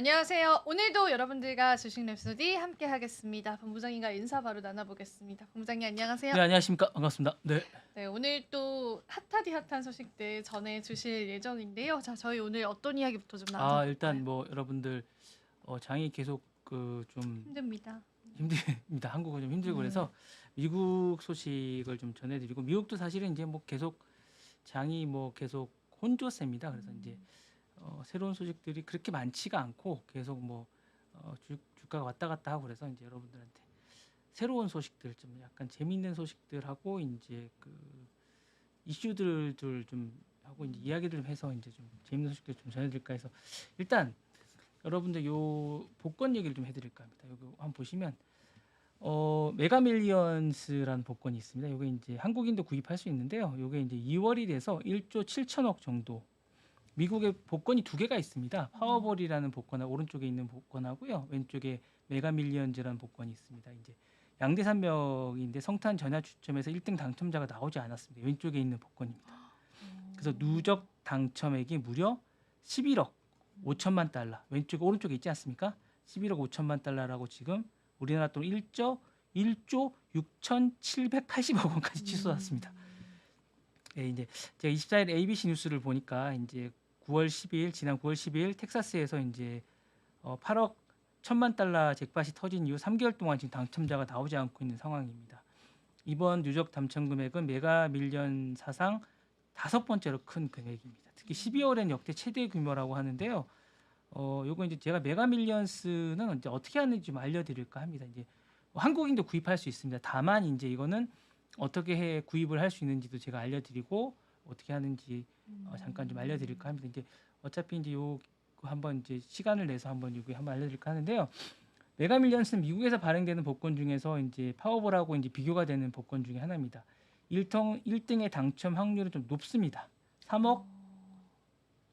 안녕하세요. 오늘도 여러분들과 주식 랩소디 함께 하겠습니다. 본부장님과 인사 바로 나눠보겠습니다. 본부장님 안녕하세요. 네, 안녕하십니까. 반갑습니다. 네. 네, 오늘 또 핫하디 핫한 소식들 전해주실 예정인데요. 자, 저희 오늘 어떤 이야기부터 좀 나눠볼까요? 일단 뭐 여러분들 장이 계속 그 좀 힘듭니다. 힘듭니다. 한국은 좀 힘들고 그래서 미국 소식을 좀 전해드리고 미국도 사실은 이제 뭐 계속 장이 뭐 계속 혼조세입니다. 그래서 이제 새로운 소식들이 그렇게 많지가 않고 계속 뭐 주가가 왔다 갔다 하고 그래서 이제 여러분들한테 새로운 소식들 좀 약간 재미있는 소식들하고 이제 그 이슈들을 좀 하고 이제 이야기를 좀 해서 이제 좀 재밌는 소식들 좀 전해드릴까 해서 일단 여러분들 요 복권 얘기를 좀 해드릴까 합니다. 여기 한번 보시면 메가밀리언스라는 복권이 있습니다. 요게 이제 한국인도 구입할 수 있는데요. 요게 이제 2월이 돼서 1조 7천억 정도. 미국에 복권이 두 개가 있습니다. 파워볼이라는 복권하고 오른쪽에 있는 복권하고요. 왼쪽에 메가밀리언즈라는 복권이 있습니다. 이제 양대산맥인데 성탄 전야 추첨에서 1등 당첨자가 나오지 않았습니다. 왼쪽에 있는 복권입니다. 그래서 누적 당첨액이 무려 11억 5천만 달러. 왼쪽에 오른쪽에 있지 않습니까? 11억 5천만 달러라고 지금 우리나라 돈 1조 6,780억 원까지 치솟았습니다. 예, 이제 제가 24일 ABC 뉴스를 보니까 이제 9월 12일 지난 9월 12일 텍사스에서 이제 8억 1천만 달러 잭팟이 터진 이후 3개월 동안 지금 당첨자가 나오지 않고 있는 상황입니다. 이번 누적 당첨 금액은 메가밀리언 사상 5번째로 큰 금액입니다. 특히 12월엔 역대 최대 규모라고 하는데요. 요거 이제 제가 메가밀리언스는 이제 어떻게 하는지 좀 알려드릴까 합니다. 이제 한국인도 구입할 수 있습니다. 다만 이제 이거는 어떻게 해 구입을 할 수 있는지도 제가 알려드리고 어떻게 하는지 잠깐 좀 알려드릴까 합니다. 이제 어차피 이제 요 한번 이제 시간을 내서 한번 여기 한번 알려드릴까 하는데요. 메가밀리언스는 미국에서 발행되는 복권 중에서 이제 파워볼하고 이제 비교가 되는 복권 중에 하나입니다. 1등의 당첨 확률은 좀 높습니다. 3억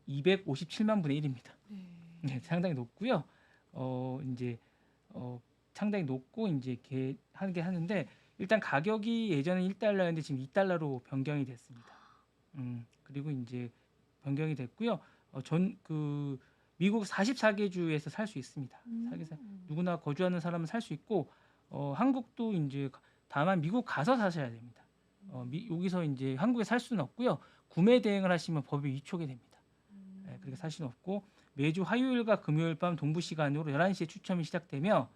257만 분의 1입니다. 네, 상당히 높고요. 이제 상당히 높고 이제 하는 게 하는데 일단 가격이 예전에 1달러였는데 지금 2달러로 변경이 됐습니다. 그리고 이제 변경이 됐고요. 미국 44개 주에서 살 수 있습니다. 누구나 거주하는 사람은 살 수 있고 한국도 이제 다만 미국 가서 사셔야 됩니다. 여기서 이제 한국에 살 수는 없고요. 구매 대행을 하시면 법이 위촉이 됩니다. 그렇게 살 수는 없고 매주 화요일과 금요일 밤 동부 시간으로 11시에 추첨이 시작되며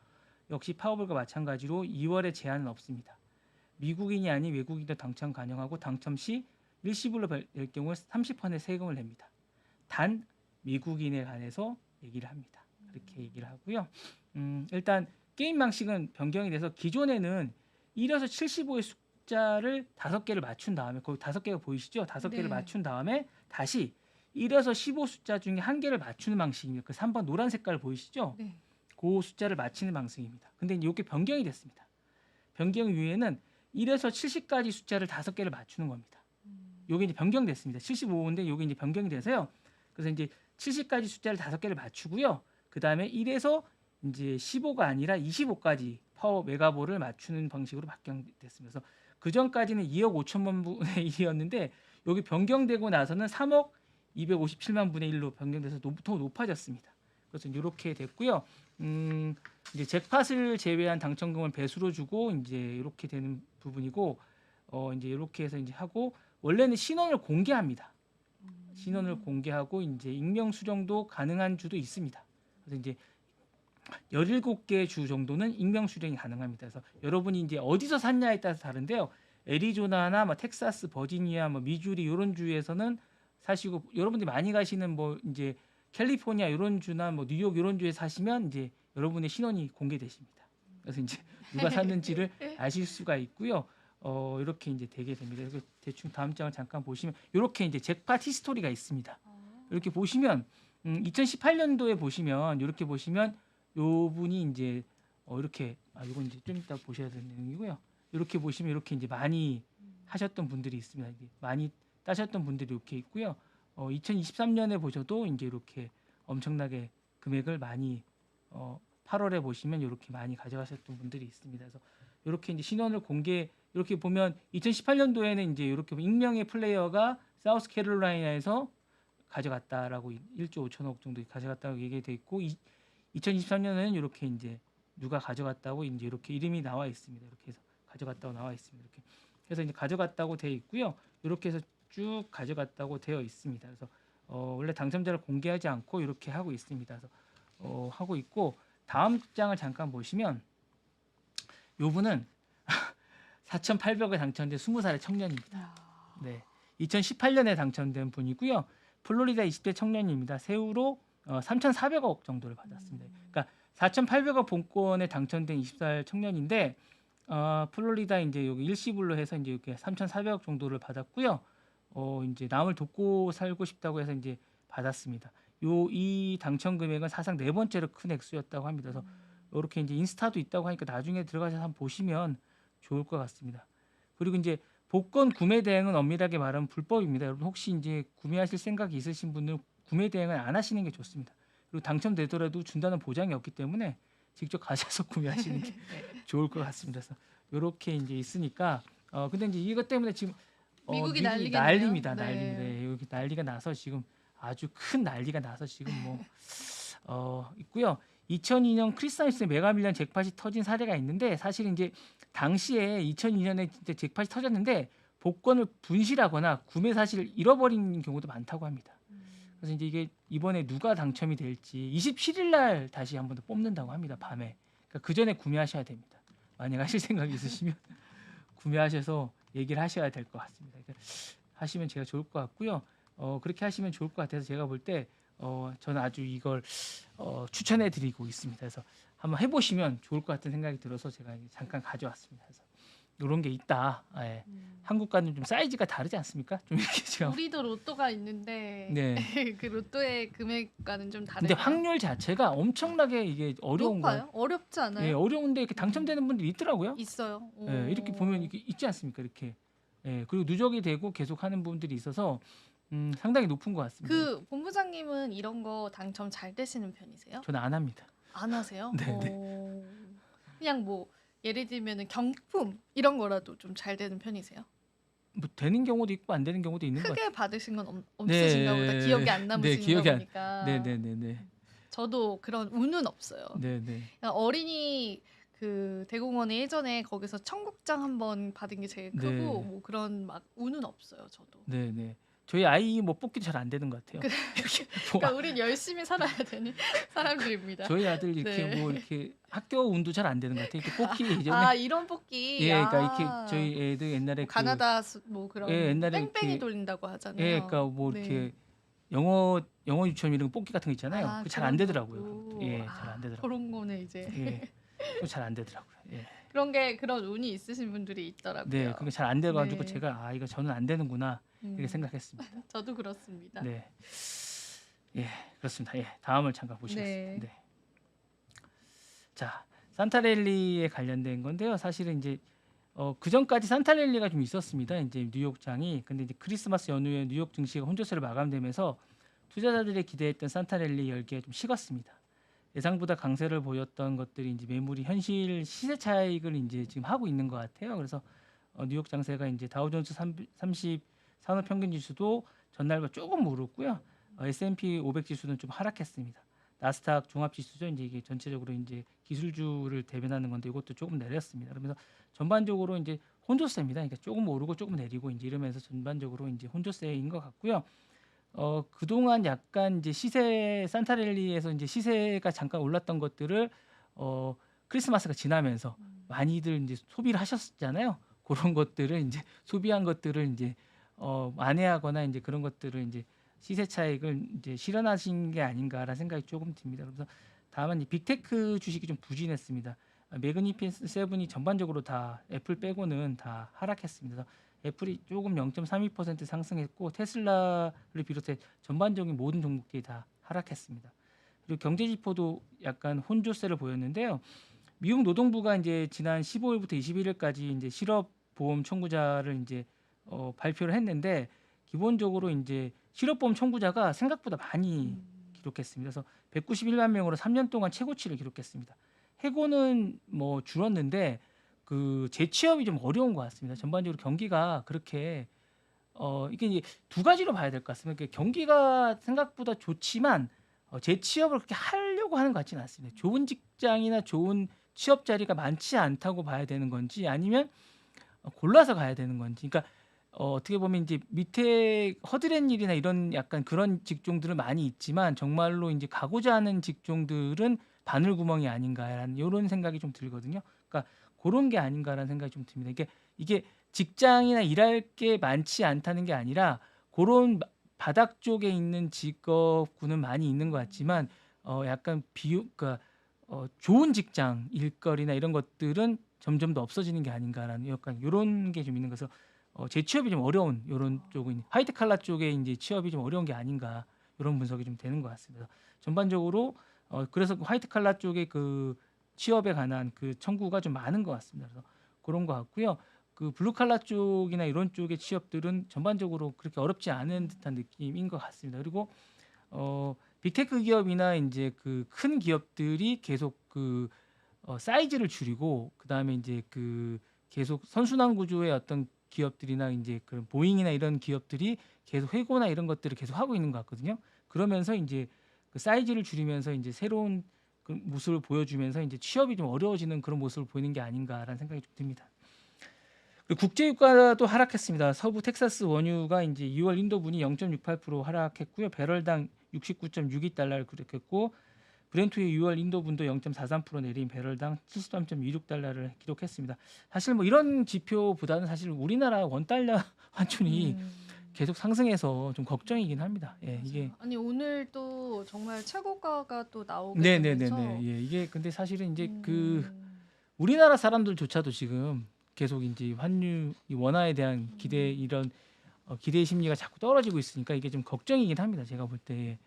역시 파워볼과 마찬가지로 2월에 제한은 없습니다. 미국인이 아닌 외국인도 당첨 가능하고 당첨 시 일시불로 낼 경우 30% 세금을 냅니다. 단 미국인에 관해서 얘기를 합니다. 그렇게 얘기를 하고요. 일단 게임 방식은 변경이 돼서 기존에는 1에서 75의 숫자를 5개를 맞춘 다음에 거기 5개가 보이시죠? 5개를 맞춘 다음에 다시 1에서 15 숫자 중에 한 개를 맞추는 방식입니다. 그 3번 노란 색깔 보이시죠? 그 숫자를 맞히는 방식입니다. 근데 이게 변경이 됐습니다. 변경 이후에는 1에서 70까지 숫자를 5개를 맞추는 겁니다. 요게 이제 변경됐습니다. 75인데 요게 이제 변경이 돼서요. 그래서 이제 70까지 숫자를 5개를 맞추고요. 그다음에 1에서 이제 15가 아니라 25까지 파워 메가볼을 맞추는 방식으로 변경됐습니다. 그래서 그 전까지는 2억 5천만 분의 1이었는데 여기 변경되고 나서는 3억 257만 분의 1로 변경돼서 더 높아졌습니다. 그래서 이렇게 됐고요. 이제 잭팟을 제외한 당첨금을 배수로 주고 이제 이렇게 되는 부분이고 이제 이렇게 해서 이제 하고 원래는 신원을 공개합니다. 신원을 공개하고 이제 익명 수령도 가능한 주도 있습니다. 그래서 이제 17개 주 정도는 익명 수령이 가능합니다. 그래서 여러분이 이제 어디서 샀냐에 따라서 다른데요. 애리조나나 뭐 텍사스, 버지니아, 뭐 미주리 이런 주에서는 사시고 여러분들이 많이 가시는 뭐 이제 캘리포니아 이런 주나 뭐 뉴욕 이런 주에 사시면 이제 여러분의 신원이 공개되십니다. 그래서 이제 누가 샀는지를 아실 수가 있고요. 이렇게 이제 되게 됩니다. 그래서 대충 다음 장을 잠깐 보시면 이렇게 이제 잭팟 히스토리가 있습니다. 이렇게 보시면 2018년도에 보시면 이렇게 보시면 요 분이 이제 이렇게 이건 이제 좀 이따 보셔야 되는 내용이고요. 이렇게 보시면 이렇게 이제 많이 하셨던 분들이 있습니다. 이게 많이 따셨던 분들이 이렇게 있고요. 2023년에 보셔도 이제 이렇게 엄청나게 금액을 많이 8월에 보시면 이렇게 많이 가져가셨던 분들이 있습니다. 그래서 이렇게 이제 신원을 공개 이렇게 보면 2018년도에는 이제 이렇게 익명의 플레이어가 사우스캐롤라이나에서 가져갔다라고 1조 5천억 정도 가져갔다고 얘기돼 있고 2023년에는 이렇게 이제 누가 가져갔다고 이제 이렇게 이름이 나와 있습니다. 이렇게 해서 가져갔다고 나와 있습니다. 이렇게 해서 이제 가져갔다고 되어 있고요. 이렇게 해서 쭉 가져갔다고 되어 있습니다. 그래서 원래 당첨자를 공개하지 않고 이렇게 하고 있습니다. 그래서 하고 있고 다음 장을 잠깐 보시면 요분은 4,800에 당첨된 20살의 청년입니다. 야. 네. 2018년에 당첨된 분이고요. 플로리다 20대 청년입니다. 세후로 3,400억 정도를 받았습니다. 그러니까 4,800억 본권에 당첨된 20살 청년인데 플로리다 이제 여기 일시불로 해서 이제 이렇게 3,400억 정도를 받았고요. 이제 남을 돕고 살고 싶다고 해서 이제 받았습니다. 이 당첨 금액은 사상 네 번째로 큰 액수였다고 합니다. 그래서 이렇게 이제 인스타도 있다고 하니까 나중에 들어가셔서 한번 보시면 좋을 것 같습니다. 그리고 이제 복권 구매 대행은 엄밀하게 말하면 불법입니다. 여러분 혹시 이제 구매하실 생각이 있으신 분은 구매 대행은 안 하시는 게 좋습니다. 그리고 당첨되더라도 준다는 보장이 없기 때문에 직접 가셔서 구매하시는 게 좋을 것 같습니다. 그래서 이렇게 이제 있으니까 근데 이제 이것 때문에 지금 미국이 난리겠네요. 난립니다. 네. 난립니다. 여기 난리가 나서 지금 아주 큰 난리가 나서 지금 뭐 있고요. 2002년 크리스마스에 메가밀리언 잭팟이 터진 사례가 있는데 사실 이제 당시에 2002년에 진짜 잭팟이 터졌는데 복권을 분실하거나 구매 사실을 잃어버린 경우도 많다고 합니다. 그래서 이제 이게 이번에 누가 당첨이 될지 27일 날 다시 한 번 더 뽑는다고 합니다. 밤에. 그러니까 그 전에 구매하셔야 됩니다. 만약 하실 생각이 있으시면 구매하셔서 얘기를 하셔야 될 것 같습니다. 그러니까 하시면 제가 좋을 것 같고요. 그렇게 하시면 좋을 것 같아서 제가 볼 때 저는 아주 이걸 추천해드리고 있습니다. 그래서 한번 해보시면 좋을 것 같은 생각이 들어서 제가 잠깐 가져왔습니다. 그래서 이런 게 있다. 예. 한국과는 좀 사이즈가 다르지 않습니까? 좀 이렇게 제가. 우리도 로또가 있는데 네. 그 로또의 금액과는 좀 근데 다르네요. 확률 자체가 엄청나게 이게 어려운 거예요. 높아요? 어렵지 않아요? 예, 어려운데 이렇게 당첨되는 분들이 있더라고요. 있어요. 예, 이렇게 보면 이렇게 있지 않습니까? 이렇게. 예, 그리고 누적이 되고 계속 하는 분들이 있어서 상당히 높은 것 같습니다. 그 본부장님은 이런 거 당첨 잘 되시는 편이세요? 저는 안 합니다. 안 하세요? 네, 그냥 뭐 예를 들면은 경품 이런 거라도 좀 잘 되는 편이세요? 뭐 되는 경우도 있고 안 되는 경우도 있는 것 같아요. 크게 받으신 건 없으신가 보다. 기억이 안 남으신가 기억이 안- 보니까. 네네네네. 저도 그런 운은 없어요. 네네. 그냥 어린이 그 대공원에 예전에 거기서 청국장 한번 받은 게 제일 크고 네. 뭐 그런 막 운은 없어요. 저도. 네네. 저희 아이 뭐 뽑기도 잘 안 되는 것 같아요. 이렇게 뭐 그러니까 우린 열심히 살아야 되는 사람들입니다. 저희 아들 이렇게 네. 뭐 이렇게 학교 운도 잘 안 되는 것 같아요. 이렇게 뽑기 예전에 아 이런 뽑기. 예, 그러니까 아. 이렇게 저희 애들 옛날에 그 가나다 뭐 그런 예, 옛날에 뺑뺑이 이렇게 돌린다고 하잖아요. 예, 그러니까 뭐 네. 이렇게 영어 유치원 이런 거 뽑기 같은 거 있잖아요. 아, 그거 잘 안 그런 되더라고요. 것도. 그것도. 예, 잘 안 되더라고요. 그런 거는 이제 예, 그거 잘 안 되더라고요. 예, 그런 운이 있으신 분들이 있더라고요. 네, 그게 잘 안 돼가지고 네. 제가 이거 저는 안 되는구나 이렇게 음, 생각했습니다. 저도 그렇습니다. 네, 예, 그렇습니다. 예, 다음을 잠깐 보시겠습니다. 네. 네. 자, 산타랠리에 관련된 건데요. 사실은 이제 그 전까지 산타랠리가 좀 있었습니다. 이제 뉴욕장이. 근데 이제 크리스마스 연후에 뉴욕 증시가 혼조세로 마감되면서 투자자들이 기대했던 산타랠리 열기가 좀 식었습니다. 예상보다 강세를 보였던 것들이 이제 매물이 현실 시세 차익을 이제 지금 하고 있는 것 같아요. 그래서 뉴욕 장세가 이제 다우존스 30 산업 평균 지수도 전날보다 조금 오르고요. S&P 500 지수는 좀 하락했습니다. 나스닥 종합 지수죠. 이제 이게 전체적으로 이제 기술주를 대변하는 건데 이것도 조금 내렸습니다. 그러면서 전반적으로 이제 혼조세입니다. 그러니까 조금 오르고 조금 내리고 이제 이러면서 전반적으로 이제 혼조세인 것 같고요. 그동안 약간 이제 시세 산타랠리에서 이제 시세가 잠깐 올랐던 것들을 크리스마스가 지나면서 많이들 이제 소비를 하셨잖아요. 그런 것들을 이제 소비한 것들을 이제 만회하거나 이제 그런 것들을 이제 시세 차익을 이제 실현하신 게 아닌가라는 생각이 조금 듭니다. 그래서 다만 이 빅테크 주식이 좀 부진했습니다. 매그니피센트 세븐이 전반적으로 다 애플 빼고는 다 하락했습니다. 그래서 애플이 조금 0.32% 상승했고 테슬라를 비롯해 전반적인 모든 종목들이 다 하락했습니다. 그리고 경제 지표도 약간 혼조세를 보였는데요. 미국 노동부가 이제 지난 15일부터 21일까지 이제 실업 보험 청구자를 이제 발표를 했는데 기본적으로 이제 실업보험 청구자가 생각보다 많이 기록했습니다. 그래서 191만 명으로 3년 동안 최고치를 기록했습니다. 해고는 뭐 줄었는데 그 재취업이 좀 어려운 것 같습니다. 전반적으로 경기가 그렇게 이게 이제 두 가지로 봐야 될 것 같습니다. 그러니까 경기가 생각보다 좋지만 재취업을 그렇게 하려고 하는 것 같지는 않습니다. 좋은 직장이나 좋은 취업 자리가 많지 않다고 봐야 되는 건지 아니면 골라서 가야 되는 건지. 그러니까 어떻게 보면 이제 밑에 허드렛 일이나 이런 약간 그런 직종들은 많이 있지만 정말로 이제 가고자 하는 직종들은 바늘구멍이 아닌가라는 이런 생각이 좀 들거든요. 그러니까 그런 게 아닌가라는 생각이 좀 듭니다. 이게 직장이나 일할 게 많지 않다는 게 아니라 그런 바닥 쪽에 있는 직업군은 많이 있는 것 같지만 약간 그러니까 좋은 직장 일거리나 이런 것들은 점점 더 없어지는 게 아닌가라는 약간 이런 게 좀 있는 것서 재취업이 좀 어려운 이런 쪽은 화이트 칼라 쪽에 이제 취업이 좀 어려운 게 아닌가 이런 분석이 좀 되는 것 같습니다. 전반적으로 그래서 그 화이트 칼라 쪽에 그 취업에 관한 그 청구가 좀 많은 것 같습니다. 그래서 그런 것 같고요. 그 블루 칼라 쪽이나 이런 쪽의 취업들은 전반적으로 그렇게 어렵지 않은 듯한 느낌인 것 같습니다. 그리고 빅테크 기업이나 이제 그 큰 기업들이 계속 그 사이즈를 줄이고 그다음에 이제 그 계속 선순환 구조의 어떤 기업들이나 이제 그런 보잉이나 이런 기업들이 계속 회고나 이런 것들을 계속 하고 있는 것 같거든요. 그러면서 이제 그 사이즈를 줄이면서 이제 새로운 그 모습을 보여주면서 이제 취업이 좀 어려워지는 그런 모습을 보이는 게 아닌가라는 생각이 좀 듭니다. 그리고 국제유가도 하락했습니다. 서부 텍사스 원유가 이제 2월 인도분이 0.68% 하락했고요. 배럴당 69.62달러를 기록했고 브렌트의 6월 인도분도 0.43% 내린 배럴당 73.26달러를 기록했습니다. 사실 뭐 이런 지표보다는 사실 우리나라 원달러 환율이 계속 상승해서 좀 걱정이긴 합니다. 예, 맞아요. 이게 아니 오늘 또 정말 최고가가 또 나오게 네네네네. 되면서 예, 이게 근데 사실은 이제 그 음, 우리나라 사람들조차도 지금 계속 이제 환율 이 원화에 대한 기대 이런 기대 심리가 자꾸 떨어지고 있으니까 이게 좀 걱정이긴 합니다. 제가 볼 때.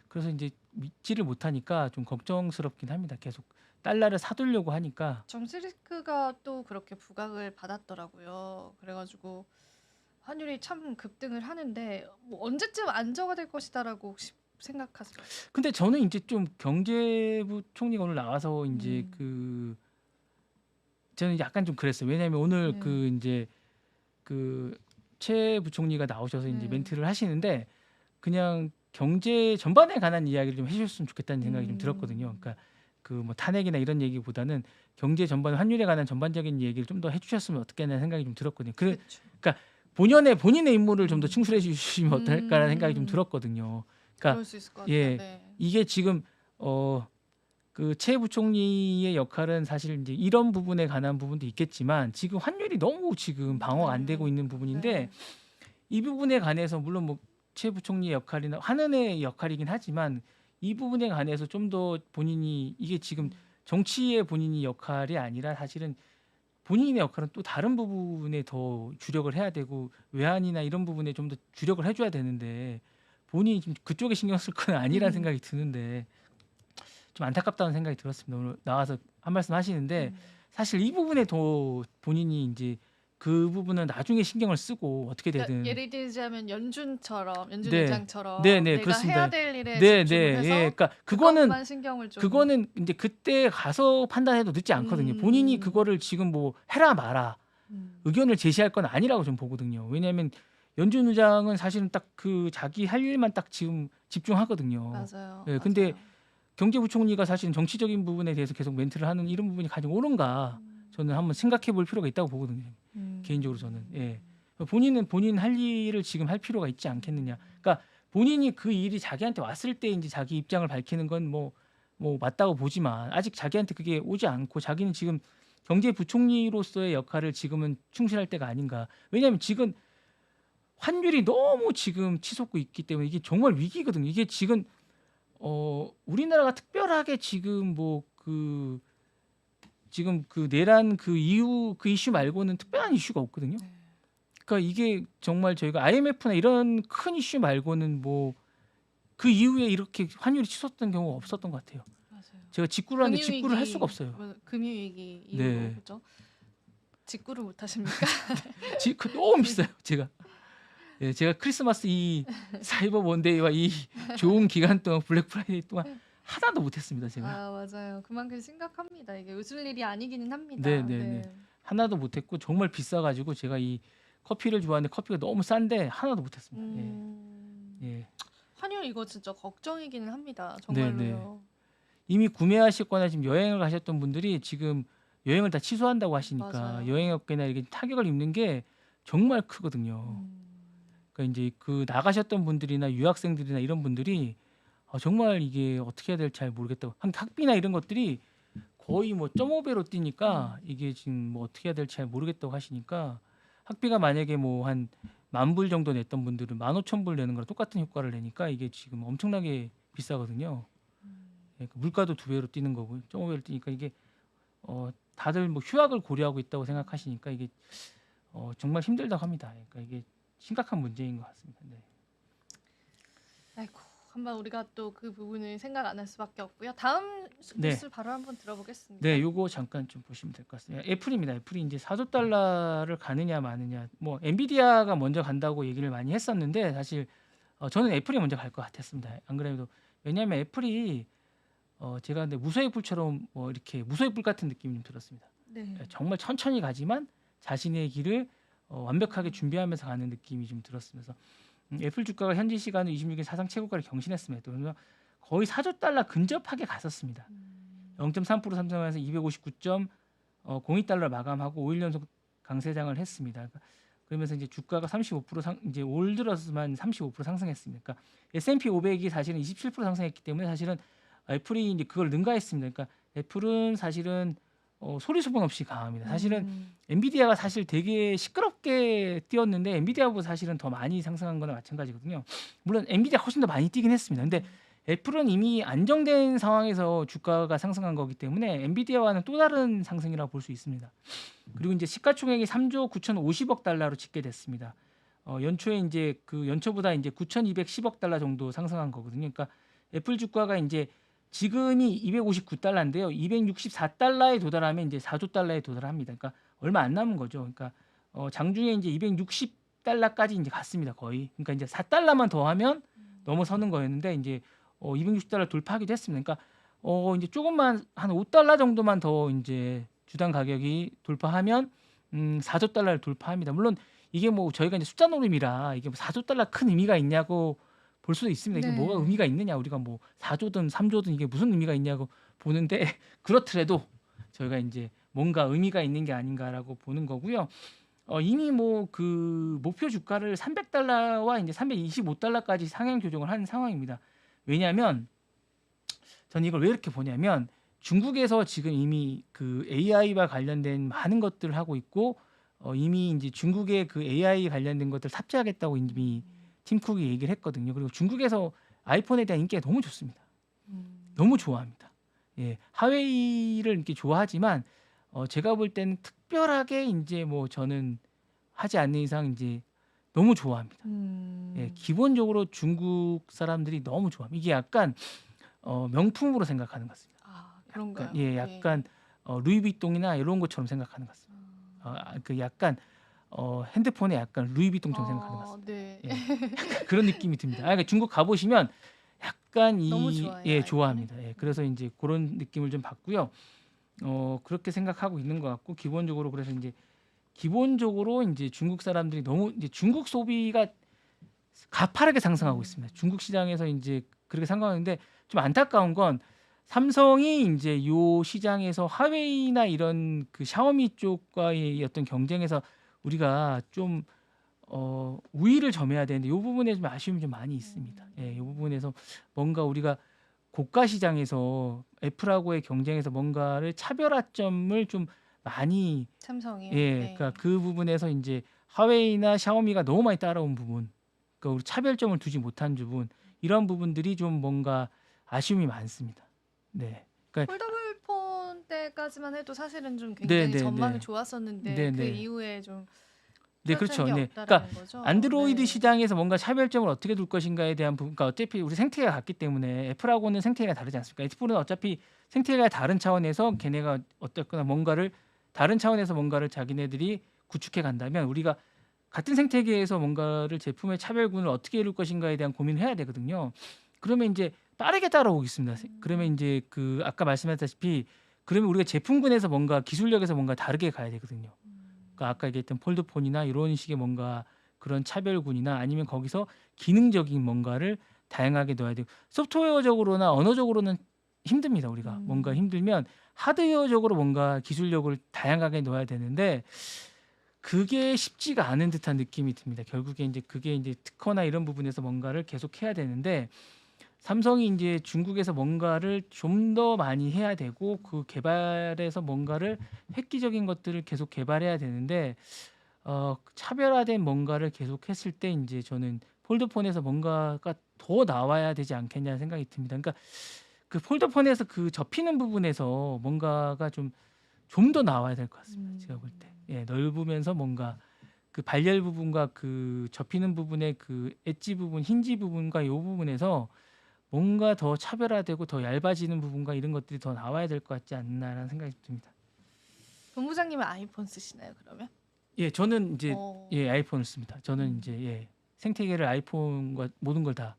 그래서 이제 믿지를 못하니까 좀 걱정스럽긴 합니다. 계속 달러를 사두려고 하니까. 정치리스크가 또 그렇게 부각을 받았더라고요. 그래가지고 환율이 참 급등을 하는데 뭐 언제쯤 안정화될 것이다라고 혹시 생각하세요? 근데 저는 이제 좀 경제부 총리가 오늘 나와서 이제 음, 그 저는 약간 좀 그랬어요. 왜냐하면 오늘 네, 그 이제 그 최 부총리가 나오셔서 이제 네, 멘트를 하시는데 그냥 경제 전반에 관한 이야기를 좀 해주셨으면 좋겠다는 생각이 좀 들었거든요. 음, 그러니까 그 뭐 탄핵이나 이런 얘기보다는 경제 전반 환율에 관한 전반적인 얘기를 좀 더 해주셨으면 어떻겠냐는 생각이 좀 들었거든요. 그렇죠. 그러니까 본인의 임무를 좀 더 음, 충실해 주시면 어떨까라는 생각이 좀 들었거든요. 그러니까 그럴 수 있을 것 같아요. 예 네. 이게 지금 그 최 부총리의 역할은 사실 이제 이런 부분에 관한 부분도 있겠지만 지금 환율이 너무 지금 방어가 안 되고 있는 부분인데 네. 이 부분에 관해서 물론 뭐 최 부총리의 역할이나 하는의 역할이긴 하지만 이 부분에 관해서 좀 더 본인이 이게 지금 정치의 본인이 역할이 아니라 사실은 본인의 역할은 또 다른 부분에 더 주력을 해야 되고 외환이나 이런 부분에 좀 더 주력을 해줘야 되는데 본인이 좀 그쪽에 신경 쓸 건 아니라는 생각이 드는데 좀 안타깝다는 생각이 들었습니다. 오늘 나와서 한 말씀 하시는데 사실 이 부분에 더 본인이 이제 그 부분은 나중에 신경을 쓰고 어떻게 그러니까 되든 예를 들자면 연준 네. 네, 의장처럼 네, 내가 해야 그렇습니다. 될 일에 네, 집중을 네, 예. 해서 그러니까 그것만 신경을 좀 그거는 이제 그때 가서 판단해도 늦지 않거든요. 본인이 음, 그거를 지금 뭐 해라 마라 음, 의견을 제시할 건 아니라고 좀 보거든요. 왜냐하면 연준 의장은 사실은 딱 그 자기 할 일만 딱 지금 집중하거든요. 맞아요, 예, 근데 맞아요. 경제부총리가 사실은 정치적인 부분에 대해서 계속 멘트를 하는 이런 부분이 가장 옳은가 저는 한번 생각해 볼 필요가 있다고 보거든요. 개인적으로 저는. 예. 본인은 본인 할 일을 지금 할 필요가 있지 않겠느냐. 그러니까 본인이 그 일이 자기한테 왔을 때 이제 자기 입장을 밝히는 건 뭐 맞다고 보지만 아직 자기한테 그게 오지 않고 자기는 지금 경제부총리로서의 역할을 지금은 충실할 때가 아닌가. 왜냐하면 지금 환율이 너무 지금 치솟고 있기 때문에 이게 정말 위기거든요. 이게 지금 우리나라가 특별하게 지금 뭐 그 지금 그 내란 그 이후 그 이슈 말고는 특별한 이슈가 없거든요. 네, 그러니까 이게 정말 저희가 IMF나 이런 큰 이슈 말고는 뭐 그 이후에 이렇게 환율이 치솟던 경우가 없었던 것 같아요. 맞아요. 제가 직구를 하는데 직구를 할 수가 없어요. 금융위기 이후로 네, 그죠? 직구를 못 하십니까? 직구 너무 비싸요. 제가 크리스마스 이 사이버 먼데이와 이 좋은 기간 동안 블랙 프라이데이 동안 하나도 못했습니다. 제가. 아, 맞아요. 그만큼 심각합니다. 이게 웃을 일이 아니기는 네, 합니다. 네, 네. 네. 하나도 못했고 정말 비싸가지고 제가 이 커피를 좋아하는데 커피가 너무 싼데 하나도 못했습니다. 예, 음, 예. 환율 이거 진짜 걱정이기는 합니다. 네네. 정말로요. 이미 구매하셨거나 지금 여행을 가셨던 분들이 지금 여행을 다 취소한다고 하시니까 맞아요. 여행업계나 이게 타격을 입는 게 정말 크거든요. 음. 그러니까 인제 그 나가셨던 분들이나 유학생들이나 이런 분들이 정말 이게 어떻게 해야 될지 잘 모르겠다고. 학비나 이런 것들이 거의 뭐 0.5배로 뛰니까 이게 지금 뭐 어떻게 해야 될지 잘 모르겠다고 하시니까 학비가 만약에 뭐 한 10,000불 정도 냈던 분들은 15,000불 내는 거랑 똑같은 효과를 내니까 이게 지금 엄청나게 비싸거든요. 예, 그 물가도 2배로 뛰는 거고 0.5배로 뛰니까 이게 다들 뭐 휴학을 고려하고 있다고 생각하시니까 이게 정말 힘들다고 합니다. 그러니까 이게 심각한 문제인 것 같습니다. 네. 아이고, 한번 우리가 또 그 부분을 생각 안 할 수밖에 없고요. 다음 네. 뉴스 바로 한번 들어보겠습니다. 네, 요거 잠깐 좀 보시면 될 것 같습니다. 애플입니다. 애플이 이제 4조 달러를 가느냐 마느냐. 뭐 엔비디아가 먼저 간다고 얘기를 많이 했었는데 사실 저는 애플이 먼저 갈 것 같았습니다. 안 그래도 왜냐하면 애플이 제가 근데 무소의 뿔처럼 이렇게 무소의 뿔 같은 느낌이 좀 들었습니다. 네. 정말 천천히 가지만 자신의 길을 완벽하게 준비하면서 가는 느낌이 좀 들었으면서 애플 주가가 현지 시간으로 26일 사상 최고가를 경신했습니다. 그래서 거의 4조 달러 근접하게 갔었습니다. 0.3% 상승하면서 259.02달러 마감하고 5일 연속 강세장을 했습니다. 그러면서 이제 주가가 35% 이제 올 들어서만 35% 상승했습니다. 그러니까 S&P 500이 사실은 27% 상승했기 때문에 사실은 애플이 이제 그걸 능가했습니다. 그러니까 애플은 사실은 소리 소문 없이 강합니다. 사실은 엔비디아가 사실 되게 시끄럽게 뛰었는데 엔비디아보다 사실은 더 많이 상승한 거나 마찬가지거든요. 물론 엔비디아 훨씬 더 많이 뛰긴 했습니다. 근데 애플은 이미 안정된 상황에서 주가가 상승한 거기 때문에 엔비디아와는 또 다른 상승이라고 볼 수 있습니다. 그리고 이제 시가총액이 3조 9,050억 달러로 집계됐습니다. 연초에 이제 그 연초보다 이제 9,210억 달러 정도 상승한 거거든요. 그러니까 애플 주가가 이제 지금이 259달러인데요. 264달러에 도달하면 이제 4조 달러에 도달합니다. 그러니까 얼마 안 남은 거죠. 그러니까 장중에 이제 260달러까지 이제 갔습니다. 거의. 그러니까 이제 4달러만 더 하면 넘어서는 거였는데 이제 260달러 돌파하기도 했습니다. 그러니까 이제 조금만 한 5달러 정도만 더 이제 주당 가격이 돌파하면 4조 달러를 돌파합니다. 물론 이게 뭐 저희가 이제 숫자 노름이라 이게 뭐 4조 달러 큰 의미가 있냐고 볼 수도 있습니다. 이게 네. 뭐가 의미가 있느냐? 우리가 뭐 4조든 3조든 이게 무슨 의미가 있냐고 보는데 그렇더라도 저희가 이제 뭔가 의미가 있는 게 아닌가라고 보는 거고요. 이미 뭐 그 목표 주가를 300달러와 이제 325달러까지 상향 조정을 한 상황입니다. 왜냐하면 저는 이걸 왜 이렇게 보냐면 중국에서 지금 이미 그 AI와 관련된 많은 것들을 하고 있고 이미 이제 중국의 그 AI 관련된 것들 탑재하겠다고 이미 팀 쿡이 얘기를 했거든요. 그리고 중국에서 아이폰에 대한 인기가 너무 좋습니다. 너무 좋아합니다. 예, 하웨이를 이렇게 좋아하지만 제가 볼 때는 특별하게 이제 뭐 저는 하지 않는 이상 이제 너무 좋아합니다. 예, 기본적으로 중국 사람들이 너무 좋아합니다. 이게 약간 명품으로 생각하는 것 같습니다. 아, 그런가요? 예, 약간 루이비통이나 이런 것처럼 생각하는 것 같습니다. 그 약간 핸드폰에 약간 루이비통처럼 생각하는 것 같습니다. 네. 예, 그런 느낌이 듭니다. 그러니까 중국 가보시면 약간 너무 좋아해요, 좋아합니다. 예, 그래서 이제 그런 느낌을 좀 받고요. 그렇게 생각하고 있는 것 같고 기본적으로 그래서 이제 기본적으로 이제 중국 사람들이 너무 이제 중국 소비가 가파르게 상승하고 있습니다. 중국 시장에서 이제 그렇게 상승하는데 좀 안타까운 건 삼성이 이제 요 시장에서 하웨이나 이런 그 샤오미 쪽과의 어떤 경쟁에서 우리가 좀 우위를 점해야 되는데 이 부분에 좀 아쉬움이 좀 많이 있습니다. 예, 이 부분에서 뭔가 우리가 고가 시장에서 애플하고의 경쟁에서 뭔가를 차별화점을 좀 많이 삼성이요. 예, 네. 그러니까 그 부분에서 이제 하웨이나 샤오미가 너무 많이 따라온 부분, 그러니까 우리 차별점을 두지 못한 부분 이런 부분들이 좀 뭔가 아쉬움이 많습니다. 네, 그러니까 폴더블 폰 때까지만 해도 사실은 좀 네, 굉장히 네, 전망이 네. 좋았었는데 네, 그 네. 이후에 좀 네, 뚜렷한 그렇죠. 게 네, 없다라는 그러니까 거죠. 안드로이드 네. 시장에서 뭔가 차별점을 어떻게 둘 것인가에 대한 부분, 그러니까 어차피 우리 생태계가 같기 때문에 애플하고는 생태계가 다르지 않습니까? 애플은 어차피 생태계가 다른 차원에서 걔네가 어쨌거나 뭔가를 다른 차원에서 뭔가를 자기네들이 구축해 간다면 우리가 같은 생태계에서 뭔가를 제품의 차별군을 어떻게 이룰 것인가에 대한 고민을 해야 되거든요. 그러면 이제 빠르게 따라오겠습니다. 그러면 이제 그 아까 말씀하셨다시피 그러면 우리가 제품군에서 뭔가 기술력에서 뭔가 다르게 가야 되거든요. 그러니까 아까 얘기했던 폴드폰이나 이런 식의 뭔가 그런 차별군이나 아니면 거기서 기능적인 뭔가를 다양하게 넣어야 되고 소프트웨어적으로나 언어적으로는 힘듭니다. 우리가 뭔가 힘들면 하드웨어적으로 뭔가 기술력을 다양하게 넣어야 되는데 그게 쉽지가 않은 듯한 느낌이 듭니다. 결국에 이제 그게 이제 특허나 이런 부분에서 뭔가를 계속 해야 되는데 삼성이 이제 중국에서 뭔가를 좀 더 많이 해야 되고 그 개발에서 뭔가를 획기적인 것들을 계속 개발해야 되는데 차별화된 뭔가를 계속 했을 때 이제 저는 폴더폰에서 뭔가가 더 나와야 되지 않겠냐는 생각이 듭니다. 그러니까 그 폴더폰에서 그 접히는 부분에서 뭔가가 좀 더 나와야 될 것 같습니다. 제가 볼 때. 예, 넓으면서 뭔가 그 발열 부분과 그 접히는 부분의 그 엣지 부분, 힌지 부분과 이 부분에서 뭔가 더 차별화되고 더 얇아지는 부분과 이런 것들이 더 나와야 될 것 같지 않나라는 생각이 듭니다. 본부장님은 아이폰 쓰시나요, 그러면? 예, 저는 이제 어. 예, 아이폰을 씁니다. 저는 이제 예, 생태계를 아이폰과 모든 걸 다